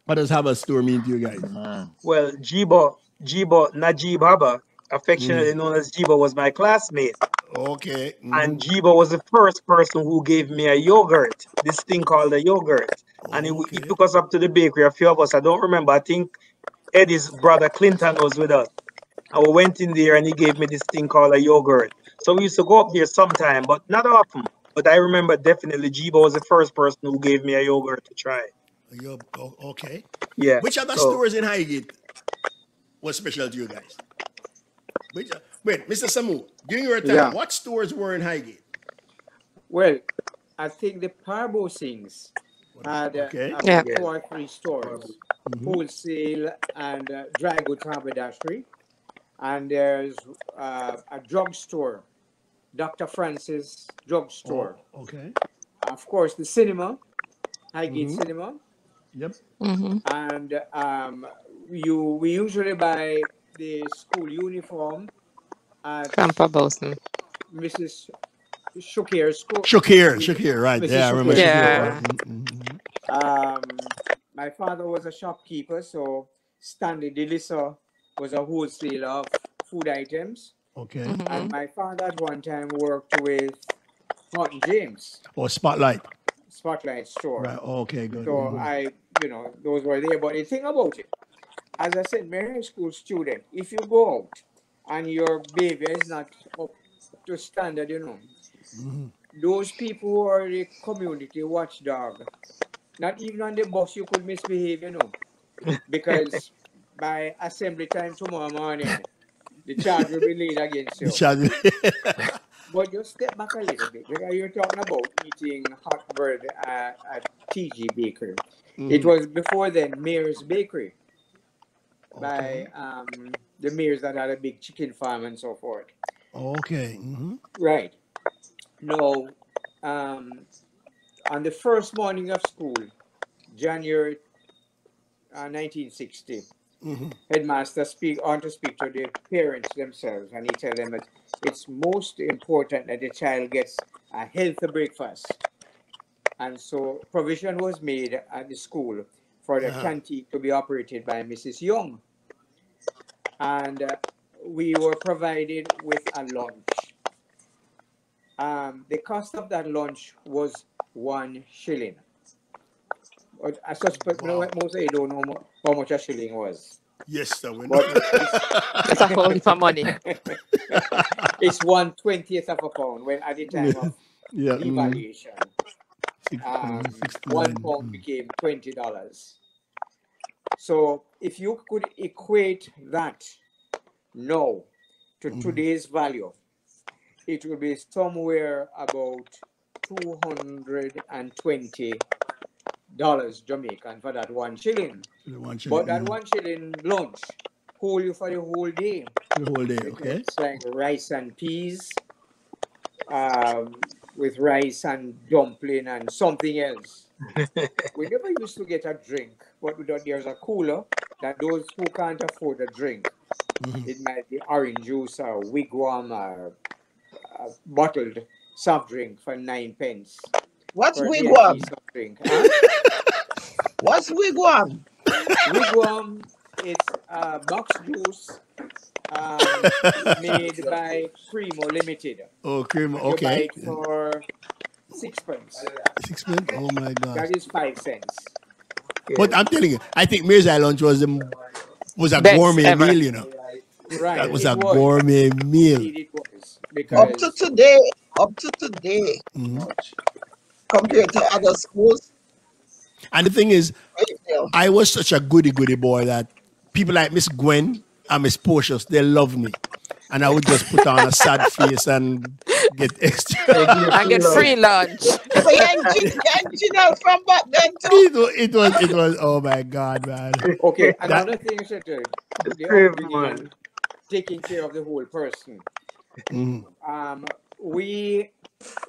What does Haba store mean to you guys? Well, Jibo, Najib Haba, affectionately known as Jibo, was my classmate. Okay. And Jibo was the first person who gave me a yogurt, this thing called a yogurt. And he took us up to the bakery, a few of us. I don't remember. I think Eddie's brother Clinton was with us. And we went in there and he gave me this thing called a yogurt. So we used to go up there sometime, but not often. But I remember definitely Jibo was the first person who gave me a yogurt to try. Okay. Yeah. Which other stores in Highgate was special to you guys? Wait, Mr. Samu, during your time, what stores were in Highgate? Well, I think the Parbo Sings had 2 or 3 stores, wholesale and dry goods haberdashery. And there's a drugstore, Dr. Francis Drugstore. Oh, okay. Of course, the cinema, Highgate Cinema. Yep. And we usually buy the school uniform at Mrs. Shakir's school. Shakir, right. Mrs. Yeah, I remember Shakir. My father was a shopkeeper, so Stanley Delissa was a wholesaler of food items. Okay. And my father at one time worked with Horton James. Oh, Spotlight store. Right. Okay, good. So those were there. But the thing about it, as I said, Mary High School student, if you go out and your behavior is not up to standard, those people who are the community watchdog, not even on the bus you could misbehave, because by assembly time tomorrow morning, the charge will be laid against you. But just step back a little bit, because you're talking about eating hot bread at TG Bakery. It was before then Mayor's Bakery, by the mayors that had a big chicken farm and so forth. Okay. Right. Now, on the first morning of school, January 1960, headmaster on to speak to the parents themselves, and he tell them that it's most important that the child gets a healthy breakfast. And so provision was made at the school for the canteen to be operated by Mrs. Young. And we were provided with a lunch. The cost of that lunch was 1 shilling. But I suspect most of you don't know how much a shilling was. Yes, sir. It's a whole heap of money. It's 1/20th of a pound when at the time of devaluation. £1 became $20. So if you could equate that now to today's value, it will be somewhere about $220 Jamaican for that 1 shilling. But that 1 shilling lunch hold you for the whole day. The whole day, okay. It's like rice and peas, with rice and dumpling and something else. We never used to get a drink, but there's a cooler that those who can't afford a drink, it might be orange juice or wigwam or bottled soft drink for 9 pence. What's wigwam? Huh? What's wigwam? Wigwam, it's box juice made by Primo Limited. Oh, Primo, okay. You buy it for 6 pence. 6 pence? Oh my God. That is 5 cents. But I'm telling you, I think Mirza lunch was a gourmet meal, you know. Right. That was a gourmet meal. It was. Up to today, compared to other schools. And the thing is, I was such a goody boy that people like Miss Gwen and Miss Portius, they love me. And I would just put on a sad face and get extra. And get free lunch. So you're from back then too? It was, oh my God, man. Okay, another thing is that the taking care of the whole person.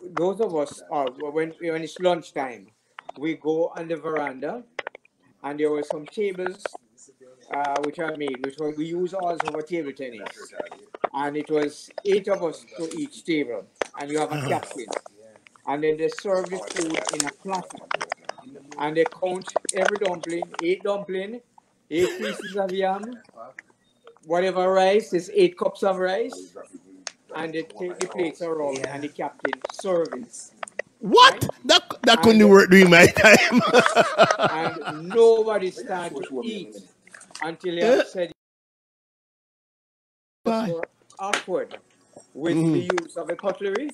Those of us, when it's lunchtime, we go on the veranda, and there were some tables which are made, we use also for table tennis. And it was 8 of us to each table, and you have a captain. And then they serve the food in a platter. And they count every dumpling, 8 dumpling, 8 pieces of yam, whatever rice is 8 cups of rice, and they take the plates around and the captain serves it. What? Right? That couldn't work during my time. And nobody started to eat until they have said awkward with the use of a cutlery,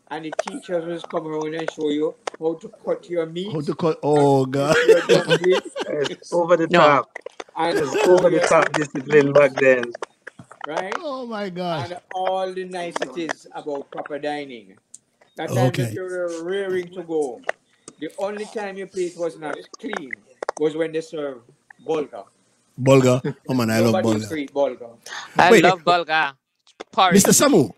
and the teachers will come around and show you how to cut your meat. How to cut? Oh God! It's over the top. And it's over the top discipline back then. Right? Oh my God! And all the niceties about proper dining. That time that you were rearing to go, the only time your plate was not clean was when they served bulgur. Bulgur? Oh man, I love bulgur. I love bulgur. Mr. Samu,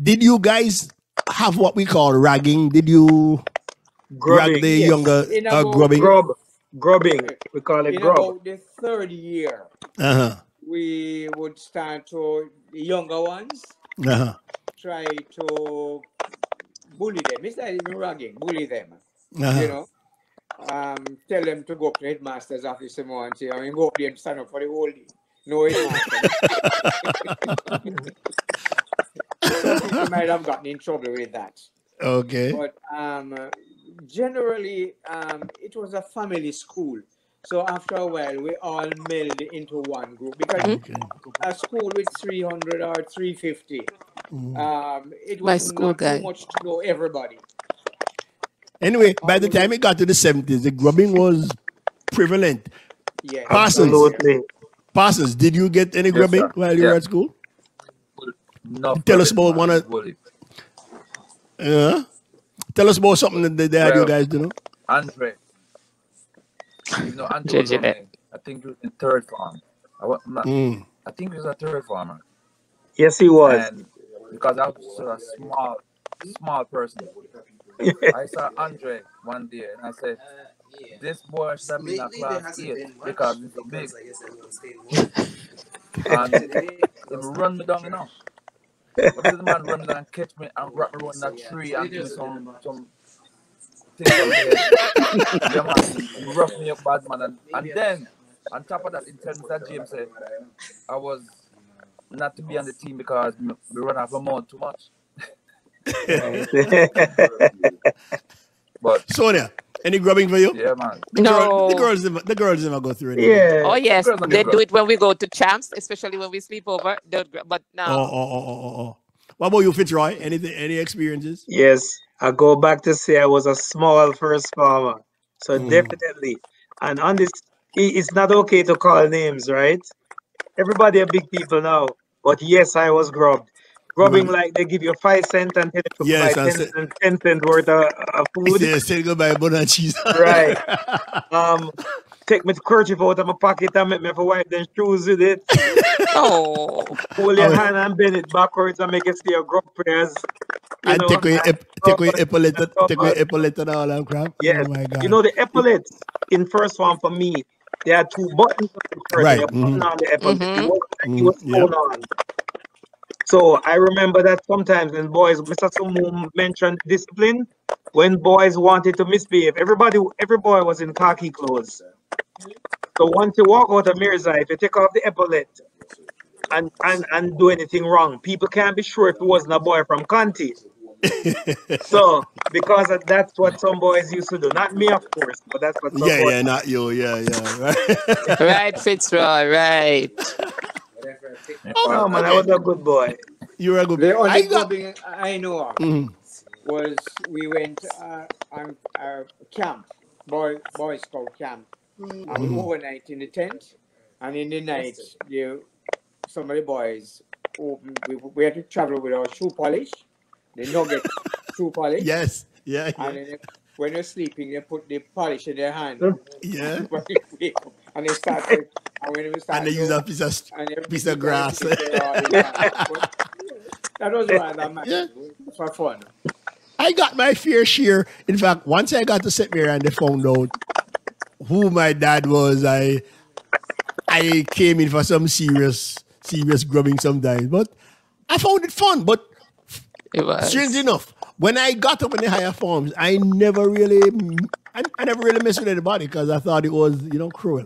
did you guys have what we call ragging? Did you rag the younger grubbing? Grubbing. We call it grub. About the 3rd year, we would start to, the younger ones, try to bully them. It's not even ragging, bully them. You know, tell them to go up to the headmaster's office tomorrow and say, I mean, go up there and stand up for the whole day. No, it's not. Some people might have gotten in trouble with that. Okay. But generally, it was a family school. So after a while, we all melded into one group because a school with 300 or 350, it was not too much to know everybody. Anyway, by the time it got to the 70s, the grubbing was prevalent. Yeah, Parsons, did you get any grubbing while you were at school? No. Tell us about one of. Tell us about something that you guys do. Andre. You know, Andre was I think he was in 3rd form. I think he was a 3rd former. Yes, he was. And because I was a small person, I saw Andre one day and I said, this boy should be in a class 8 because he's so big. And he run me down, you know. But this man run down and catch me and wrap me around that tree and give me some things on there. Yeah, man, he rough me up bad, man. And then, on top of that, in terms that James said, I was not to be on the team because we run off the mouth too much. But Sonia, any grubbing for you? Yeah, man. The girls never go through it. Yeah. Oh yes, they do it when we go to champs, especially when we sleep over. But now. Oh. What about you, Fitzroy? Any experiences? Yes, I go back to say I was a small first farmer. So definitely. And on this, it's not okay to call names, right? Everybody are big people now. But yes, I was grubbed. Grubbing like they give you 5 cents and tell you to buy 10 cents worth of food. Yes, say go buy bun and cheese. Right. Take my kerchief out of my pocket and make me for wipe them shoes with it. Oh. Hold your hand and bend it backwards and make it stay a grub prayers. And take away epaulet and all that crap. Yes. Oh my God. You know the epaulets in first one for me, there are 2 buttons on the shirt. Right. You button on the epaulet. It was sewn on. So I remember that sometimes when boys, Mr. Sumu mentioned discipline, when boys wanted to misbehave, every boy was in khaki clothes. So once you walk out of Mirza, if you take off the epaulet and do anything wrong, people can't be sure if it wasn't a boy from Conti. So because that's what some boys used to do. Not me, of course, but that's what some boys. Yeah, not you. Yeah. Right. Right, Fitzroy. Right. Oh man, I was a good boy. You were a good boy. The only grubbing I know of was we went on a camp, Boy Scout camp. And we overnight in the tent, and in the night, some of the boys we had to travel with our shoe polish, the nugget shoe polish. Yes, yeah. And then when you're sleeping, they put the polish in their hand. Yeah. And they started, and when we started, and they use a piece of grass. That was rather for fun. I got my fair share. In fact, once I got to St. Mary and they found out who my dad was, I came in for some serious grubbing sometimes. But I found it fun. But strange enough, when I got up in the higher forms, I never really messed with anybody because I thought it was, cruel.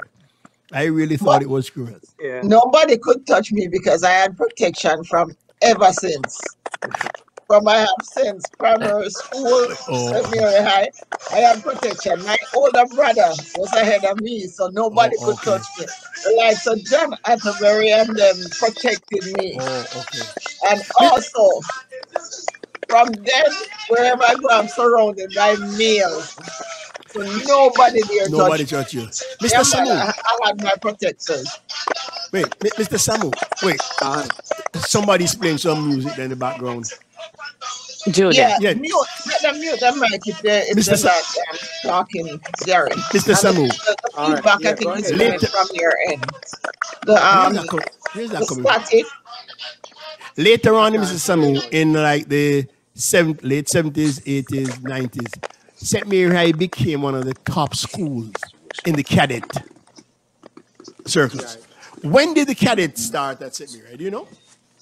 I really thought it was cruel. Yeah. Nobody could touch me because I had protection from ever since. From I have since primary school, St. Mary High, I had protection. My older brother was ahead of me, so nobody could touch me. The likes of John Atterbury and them protected me. And also, from then, wherever I go, I'm surrounded by males. So nobody touch you. Mr. Samu. I had my protectors. Wait, Mr. Samu. Wait. Somebody's playing some music in the background. Judy. Yeah. Mute the mic if they're not talking, Gary. Mr. Samu. The feedback I think is coming from your end. The static. Later on, Mr. Samu, in like the late 70s, 80s, 90s, St. Mary High became one of the top schools in the cadet circles. When did the cadet start at St. Mary High? Do you know?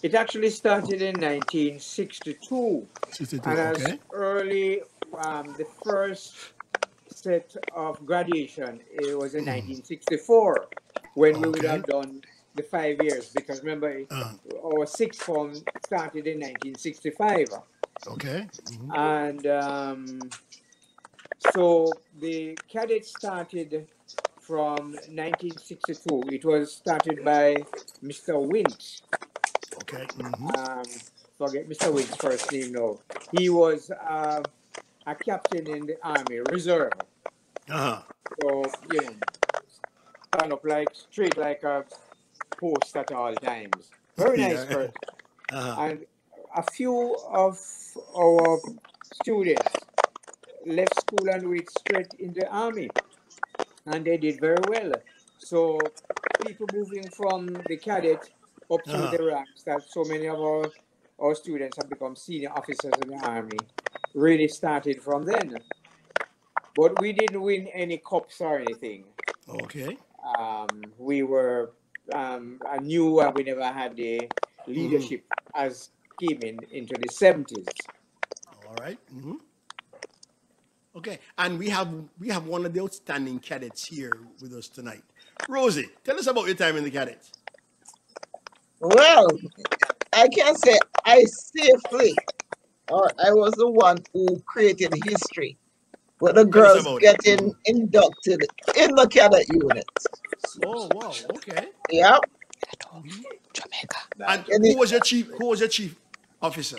It actually started in 1962. And as early, the first set of graduation, it was in 1964, when we would have done the 5 years. Because remember, our sixth form started in 1965. Okay. And so the cadets started from 1962. It was started by Mr. Wint. Okay. Forget Mr. Wint's first name now. He was a captain in the Army Reserve. So, stand up straight like a post at all times. Very nice person. And a few of our students left school and went straight in the Army. And they did very well. So people moving from the cadet up through the ranks, that so many of our students have become senior officers in the Army, really started from then. But we didn't win any cups or anything. Okay. We were new and we never had the leadership as came into the 70s. All right. Okay, and we have one of the outstanding cadets here with us tonight. Rosie, tell us about your time in the cadets. Well, I can say I was the one who created history with the girls getting inducted in the cadet unit. Oh wow! Okay. Yep. Jamaica. And who was your chief officer?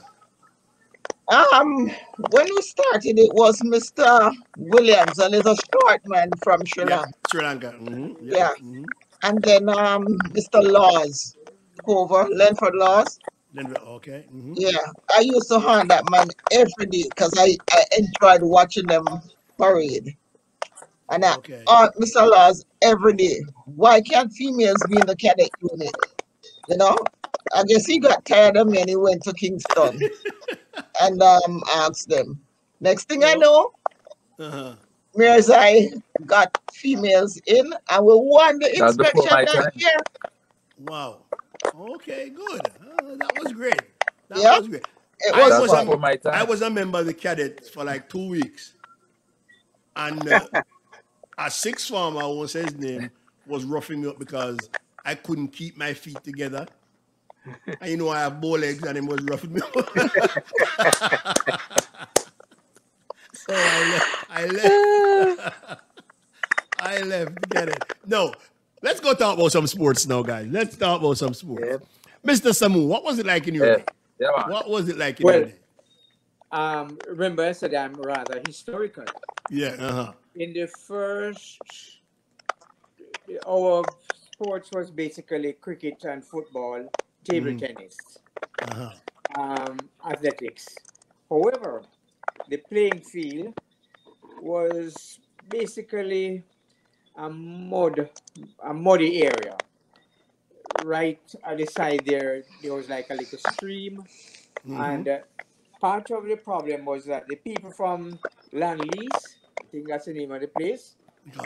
When we started, it was Mr. Williams, a little short man from Sri Lanka. Sri Lanka. Yeah. And then Mr. Laws, over Lenford Laws. Okay. Yeah, I used to hunt that man every day because I enjoyed watching them parade. And Mr. Laws every day. Why can't females be in the cadet unit? You know, I guess he got tired of me and he went to Kingston and asked them. Next thing I know, Mayor's I got females in and we won the inspection that year. Wow. Okay, good. That was great. That was great. It was I was a member of the cadets for like 2 weeks. And a sixth former, I won't say his name, was roughing me up because I couldn't keep my feet together. And you know, I have bow legs and he was roughing me up. So I left to get it. No, let's go talk about some sports now, guys. Let's talk about some sports. Yep. Mr. Samu, what was it like in your day? Yeah, what was it like in your day? Remember I said I'm rather historical. Yeah. In the first, our sports was basically cricket and football, table tennis, athletics. However, the playing field was basically a muddy area. Right at the side there was like a little stream, and part of the problem was that the people from Landlease, I think that's the name of the place,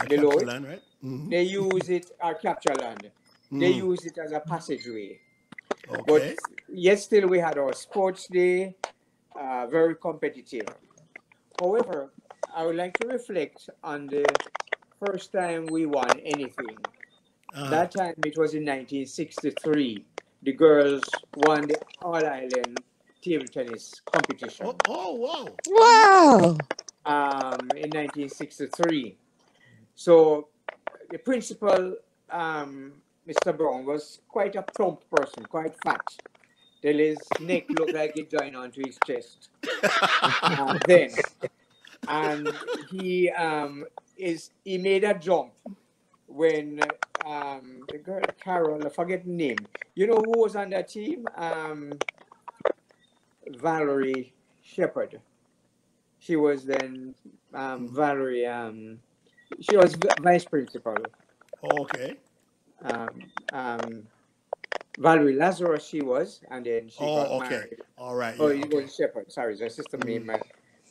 below it, land, right? they use it, or capture land, they use it as a passageway. Okay. But yet still we had our sports day, very competitive. However, I would like to reflect on the first time we won anything. That time it was in 1963. The girls won the All-Island table tennis competition. Oh, wow. Wow. In 1963. So the principal, Mr. Brown, was quite a plump person, quite fat. Till his neck looked like it joined onto his chest. Then, and he made a jump when the girl Carol, I forget the name. You know who was on that team? Valerie Shepherd. She was then Valerie. She was vice principal. Okay. Valerie Lazarus, she was, and then she got married. All right. Oh, it was Shepherd. Sorry, her sister name.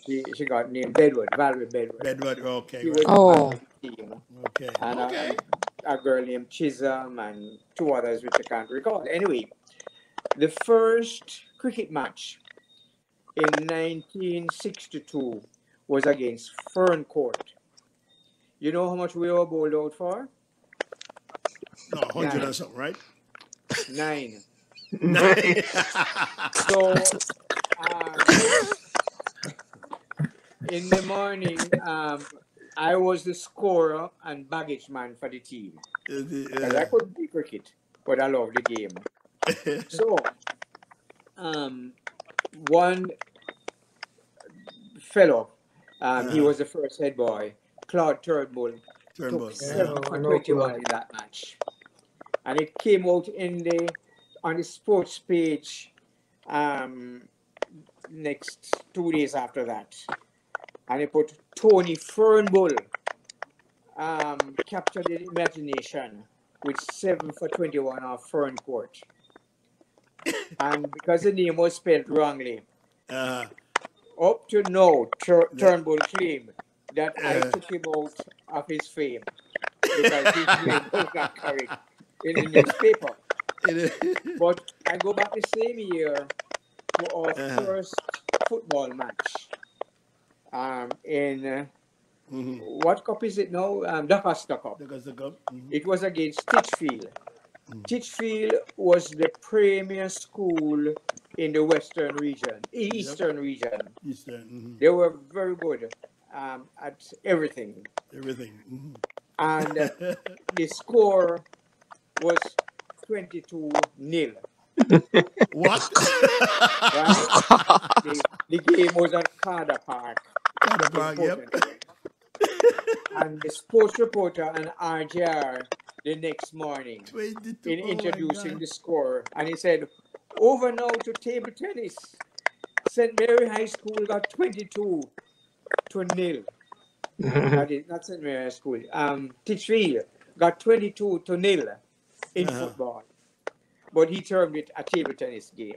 She got named Bedward, Valerie Bedward. Bedward, okay. She was on the team. Okay. And a girl named Chisholm and two others which I can't recall. Anyway, the first cricket match in 1962 was against Fern Court. You know how much we were bowled out for? No, 100 or something, right? 9. 9. So, in the morning, I was the scorer and baggage man for the team. Because I couldn't play cricket, but I loved the game. So, one fellow, he was the first head boy, Claude Turnbull, took 7 for 21 in that match. And it came out on the sports page next 2 days after that. And they put Tony Fernbull captured the imagination with 7 for 21 off Fern Court. And because the name was spelled wrongly, up to now, Turnbull claimed that I took him out of his fame because his name was not correct in the newspaper. But I go back the same year to our first football match. In what cup is it now? The Costa Cup. It was against Titchfield. Titchfield was the premier school in the Western region, Eastern region. They were very good at everything. And the score was 22-0. What? Right? The game was at Carter Park. Carter Park, yep. And the sports reporter and RJR the next morning in introducing the score. And he said, over now to table tennis. St. Mary High School got 22-0. That is not St. Mary High School. Titchfield got 22-0 in football. But he termed it a table tennis game.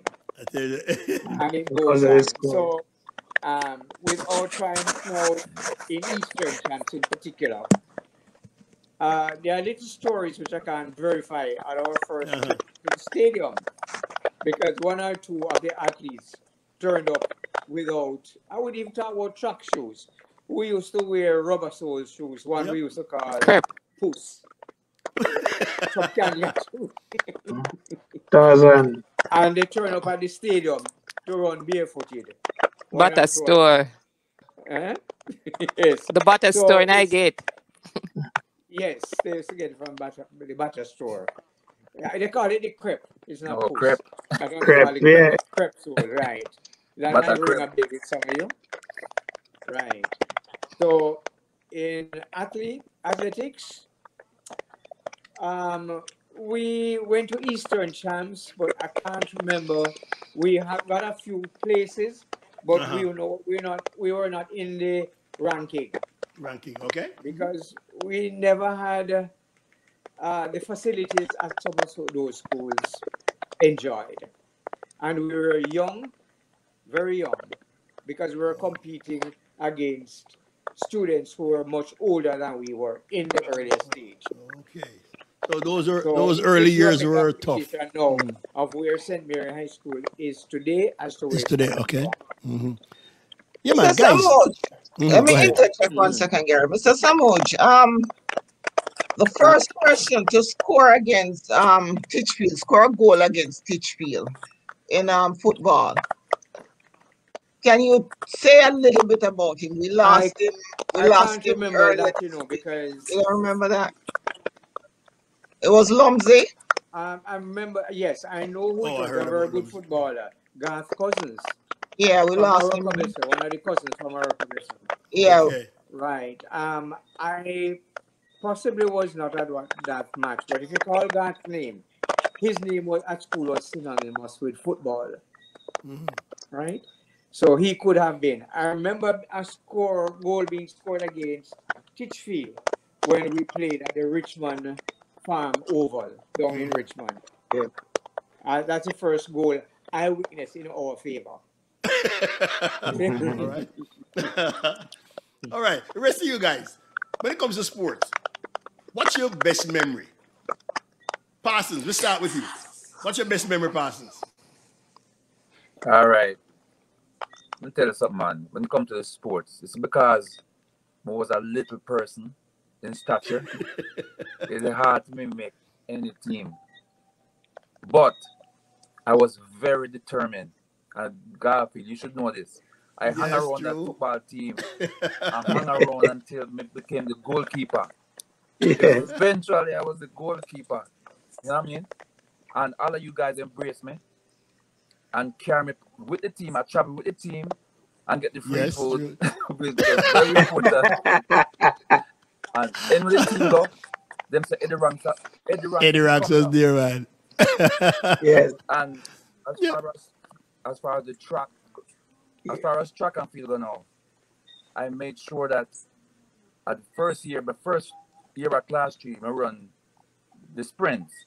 And it goes on. So with our triumphs now in Eastern Champs in particular, there are little stories which I can verify at our first trip to the stadium, because one or two of the athletes turned up without, I would even talk about track shoes. We used to wear rubber sole shoes, one we used to call Puss. From Canyon shoes. And they turned up at the stadium to run barefooted. Butter store. Yes. The butter store in Highgate. Yes, they used to get it from the butter store. Yeah, they call it the crepe. It's not crepe. I don't call it crepe soul, right. That might ring a bell with some of you. Right. So in athletics, we went to Eastern Champs, but I can't remember. We have got a few places, but we were not in the ranking. Okay. Because we never had the facilities as some of those schools enjoyed. And we were young, very young, because we were competing against students who were much older than we were in the earlier stage. Okay. So those early years were tough. Now of where St. Mary High School is today as to where it's today. Okay. Yeah, man, guys. Let me interject 1 second, Gary. Mr. Samoj, the first person to score against Titchfield, score a goal against Titchfield in football. Can you say a little bit about him? We lost him. I can't remember that, because you don't remember that? It was Lumsey. I remember. Yes, I know who was a very good footballer, Garth Cousins. Yeah, we lost him. One of the cousins from our progression. Yeah. Okay. Right. I possibly was not at that match, but if you call Garth's name, his name was at school was synonymous with football. Right. So he could have been. I remember a goal being scored against Titchfield when we played at the Richmond Farm Oval down in Richmond. Yeah. That's the first goal I witnessed in our favor. All right. All right. The rest of you guys, when it comes to sports, what's your best memory? Parsons, we'll start with you. What's your best memory, Parsons? All right. Let me tell you something, man. When it comes to the sports, it's because I was a little person in stature. It's hard to make any team. But I was very determined. And Garfield, you should know this. I hung around that football team. I hung around until I became the goalkeeper. Eventually, I was the goalkeeper. You know what I mean? And all of you guys embraced me and carry me with the team. I travel with the team and get the free food. And then when the team go, them say Eddie Ranks was there, man. Yes. And as far as the track, as far as track and field go now, I made sure that at the first year at class 3, I run the sprints.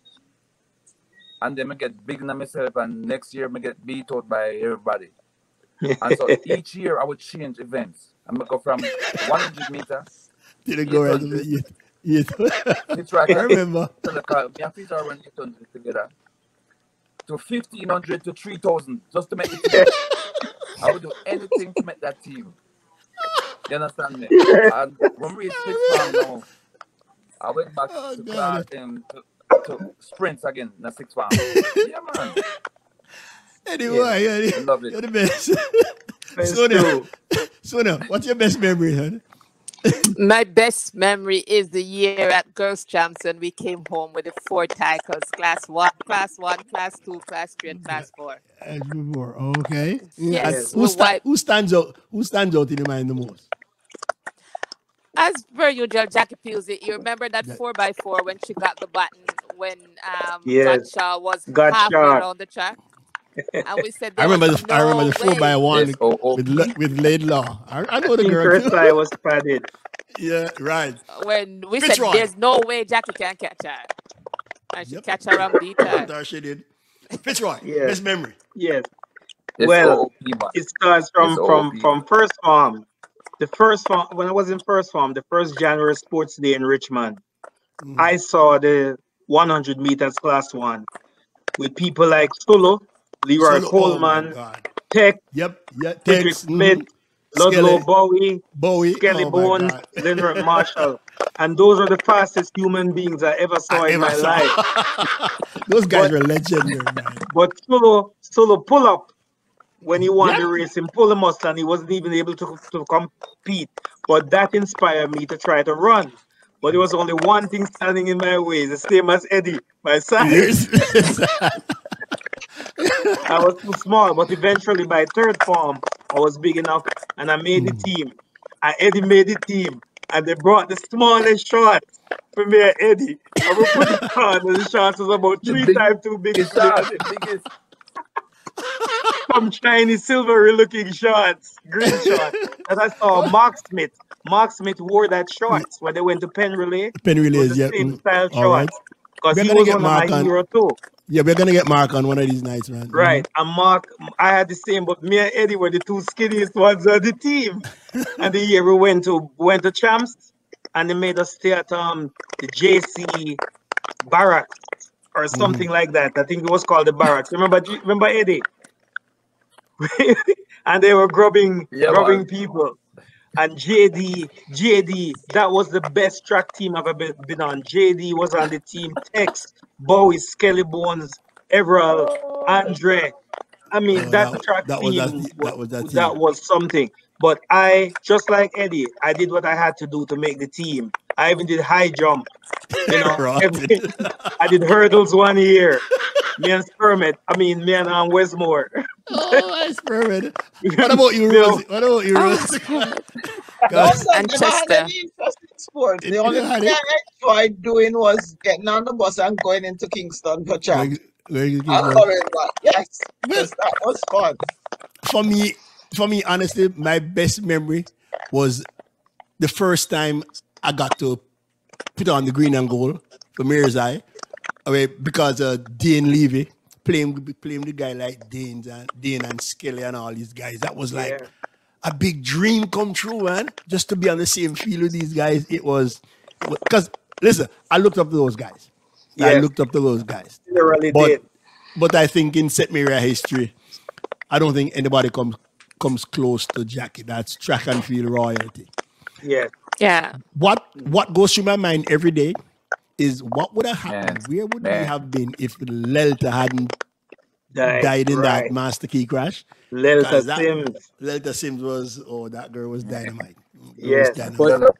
And then I get big on myself, and next year I get beat out by everybody. And so each year I would change events. I'm going to go from 100 meters. Didn't go right It's right. I remember. My feet are running together. To 1,500 to 3,000 just to make the team. I would do anything to make that team. You understand me? And when we reached 6th farm now, I went back to sprints again in the 6th farm. Yeah, man. Anyway, I love it. You're the best. Sonia, what's your best memory, honey? My best memory is the year at Girls Champs when we came home with the 4 titles: class 1, class 2, class 3, and class 4. As before, okay. Yeah. And Yes, we wiped. who stands out? Who stands out in your mind the most? As per usual, Jackie Pusey, you remember that That- 4x4 when she got the button when Yes. Godshaw was Got halfway shot. around the track? And we said I there was remember I remember no the four by way. one Yes, oh, with Laidlaw. I know the Pink girl her too. tie was padded. Yeah, right. When we said Fitzroy. there's no way Jackie can catch her. And she Yep. catch her and beat her. That she did. Fitzroy. Yes. Best memory. Yes. It's Well, OOP, man. it starts It's OOP. from first farm. The first farm, when I was in first farm, the first January sports day in Richmond, I saw the 100 meters class 1 with people like Solo, Leroy Solo. Oh my Coleman, God. Tech, Yep. Yeah. Frederick Tex. Smith, Ludlow Skelly. Bowie, Bowie. Skelly Oh my Bones, God. Leonard Marshall. And those are the fastest human beings I ever saw I in ever my saw. life. Those guys But were legendary, man. but Solo pull up when he won Yep. the race in pull a muscle and he wasn't even able to compete. But that inspired me to try to run. But there was only one thing standing in my way, the same as Eddie, my size. Yes. I was too small, but eventually by third form, I was big enough and I made the team. And Eddie made the team. And they brought the smallest shorts for me and Eddie. And we put it on, and the shorts was about The 3 times too big biggest for me. shot, the biggest. Some shiny silvery looking shorts, green shorts. And I saw Mark Smith. Mark Smith wore that shorts when they went to Penn Relay. Pen It was relays, the yeah. same style All right. shorts. Because We're he gonna was get one of my Mark on. heroes too. Yeah, we're gonna get Mark on one of these nights, man. Right. And Mark, I had the same, but me and Eddie were the two skinniest ones on the team. And the year we went to champs and they made us stay at the JC barracks or something like that. I think it was called the barracks. Remember Eddie? And they were grubbing Yeah, man. people. And JD, that was the best track team I've ever been on. JD was on the team. Tex, Bowie, Skelly Bones, Everall, Andre. I mean, that track that was team, that was that team. that was something. But I, just like Eddie, I did what I had to do to make the team. I even did high jump, Right. everything. I did hurdles one year. Me and Westmore. Oh, that's perfect. What about you, Rosie? What about you, Oh, Rosie? Most and of them had Chester. any interest in sports. The You only know thing how I enjoyed doing was getting on the bus and going into Kingston for champs. they- And coming back. Yes, Well, because that was fun. for me, honestly, my best memory was the first time I got to put on the green and gold for Mayor's Eye. I mean, because Dane Levy playing with a guy like Dane and Skelly and all these guys. That was like Yeah. a big dream come true, man. Just to be on the same field with these guys. It was because listen, I looked up to those guys. I Yes, looked up to those guys. literally But did. but I think in St. Mary history, I don't think anybody comes close to Jackie. That's track and field royalty. Yes. Yeah. What goes through my mind every day is what would have Man, happened? Where would we man. have been if Lelta hadn't died in that Right. Master Key crash? Lelta Because that Sims. Lelta Sims that girl was dynamite. Girl was Yes. dynamite. But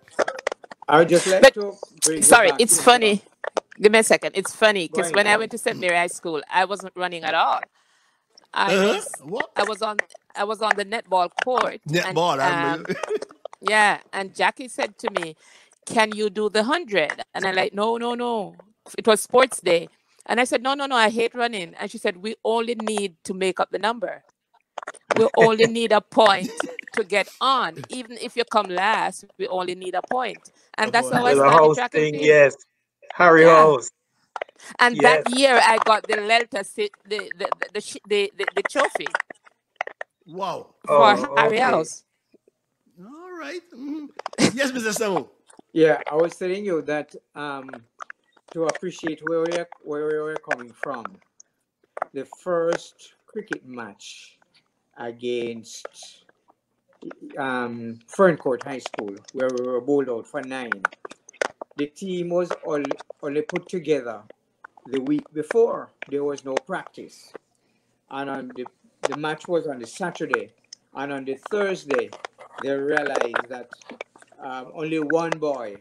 I would just like But to bring you sorry, back it's into funny. Give me a second. It's funny go because ahead. when I went to St. Mary High School, I wasn't running at all. I was What? I was on I was on the netball court, and Netball, I remember. yeah, and Jackie said to me, "Can you do the 100?" And I'm like, "No, no, no." It was sports day, and I said, "No, no, no. I hate running." And she said, "We only need to make up the number. We only need a point to get on. Even if you come last, we only need a point." And that's how I Little started house track and thing, field. yes. Harry Yeah. House. And Yes. that year, I got the Lelta the trophy Wow. for Oh, Harry okay. House. All right. Yes, Mr. Samu. Yeah, I was telling you that to appreciate where we're coming from, the first cricket match against Ferncourt High School, where we were bowled out for 9, the team was only put together the week before. There was no practice. And on the match was on the Saturday. And on the Thursday, they realized that only one boy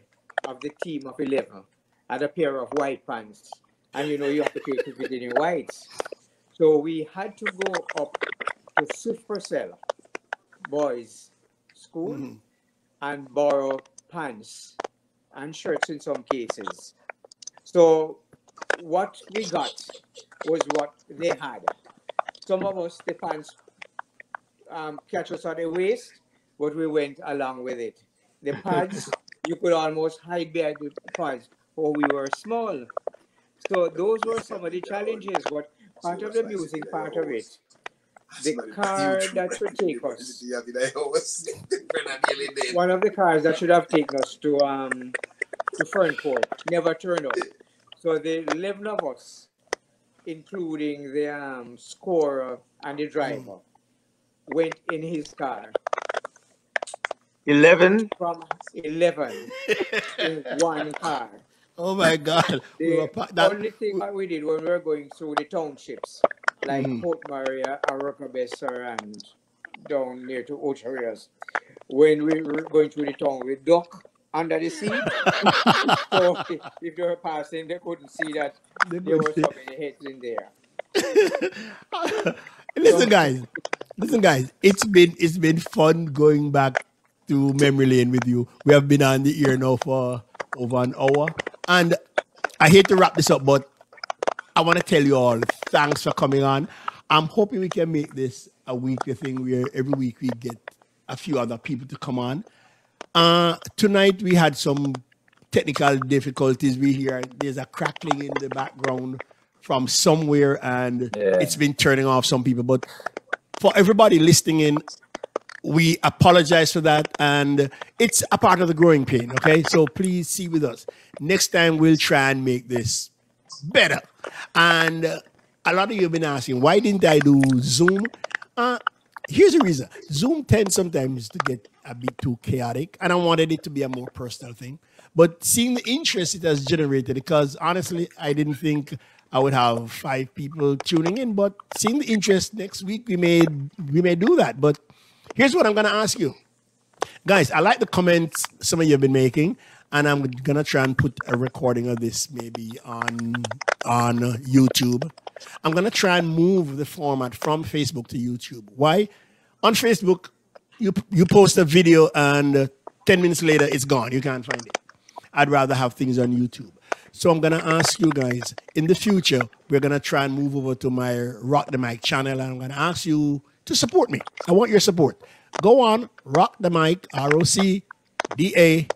of the team of 11 had a pair of white pants. And you know, you have to pay to fit in whites. So we had to go up to Swift Purcell boys school and borrow pants and shirts in some cases. So what we got was what they had. Some of us, the pants catch us at the waist, but we went along with it. The pads, you could almost hide behind the pads, or we were small. So those were some of the challenges, but part of the music, part of it. The car that should take us, one of the cars that should have taken us to Fernport never turned up. So the 11 of us, including the scorer and the driver, went in his car. 11? From 11 in one car. Oh my God. The only thing that we did when we were going through the townships, like Port Maria, Arrocabessa, and down near to Ocharias, when we were going through the town, we duck under the seat. So if they were passing, they couldn't see that there were so many heads in there. Listen, guys. It's been fun going back to memory lane with you. We have been on the air now for over an hour, and I hate to wrap this up, but I want to tell you all thanks for coming on. I'm hoping we can make this a weekly thing where every week we get a few other people to come on. Tonight we had some technical difficulties. We hear there's a crackling in the background from somewhere, and it's been turning off some people. But for everybody listening in, we apologize for that, and it's a part of the growing pain, okay? So please see with us. Next time we'll try and make this better. And a lot of you have been asking, why didn't I do Zoom? Here's the reason. Zoom tends sometimes to get a bit too chaotic, and I wanted it to be a more personal thing. But seeing the interest it has generated, because honestly, I didn't think I would have 5 people tuning in, but seeing the interest next week, we may do that. But here's what I'm going to ask you. Guys, I like the comments some of you have been making, and I'm going to try and put a recording of this maybe on YouTube. I'm going to try and move the format from Facebook to YouTube. Why? On Facebook, you post a video and 10 minutes later, it's gone. You can't find it. I'd rather have things on YouTube. So I'm going to ask you guys, in the future, we're going to try and move over to my Rock the Mic channel, and I'm going to ask you to support me. I want your support. Go on, Rock the Mic, ROCDAMIC,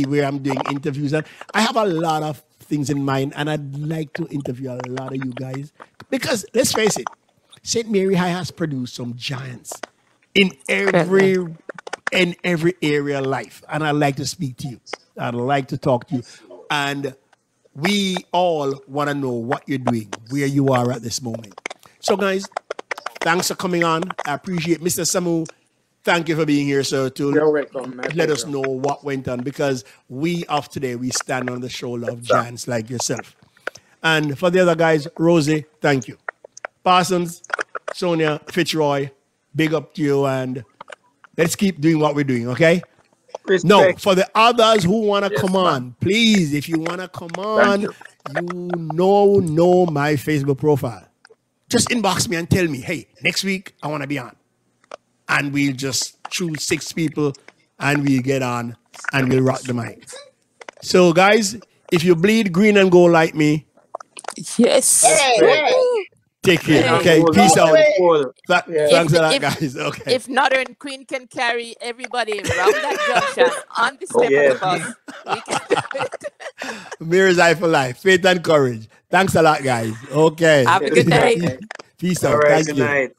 where I'm doing interviews. And I have a lot of things in mind, and I'd like to interview a lot of you guys. Because, let's face it, St. Mary High has produced some giants in every area of life. And I'd like to speak to you. I'd like to talk to you. And we all want to know what you're doing, where you are at this moment. So, guys, thanks for coming on. I appreciate Mr. Samu. Thank you for being here, sir, to let us know what went on, because we of today, we stand on the shoulder of giants like yourself. And for the other guys, Rosie, thank you. Parsons, Sonia, Fitzroy, big up to you, and let's keep doing what we're doing, okay? Respect. No, for the others who want to come on, please, if you want to come on, you know my Facebook profile. Just inbox me and tell me, hey, next week I want to be on. And we'll just choose 6 people and we'll get on and we'll rock the mic. So, guys, if you bleed green and gold like me, yes. Take care. Okay, peace out. Thanks a lot, guys. Okay. If Northern Queen can carry everybody around that junction on the step of the bus, we can do it. Mirror's Eye for life. Faith and courage. Thanks a lot, guys. Okay. Have a good night. Peace out. All right, Thank good you. night.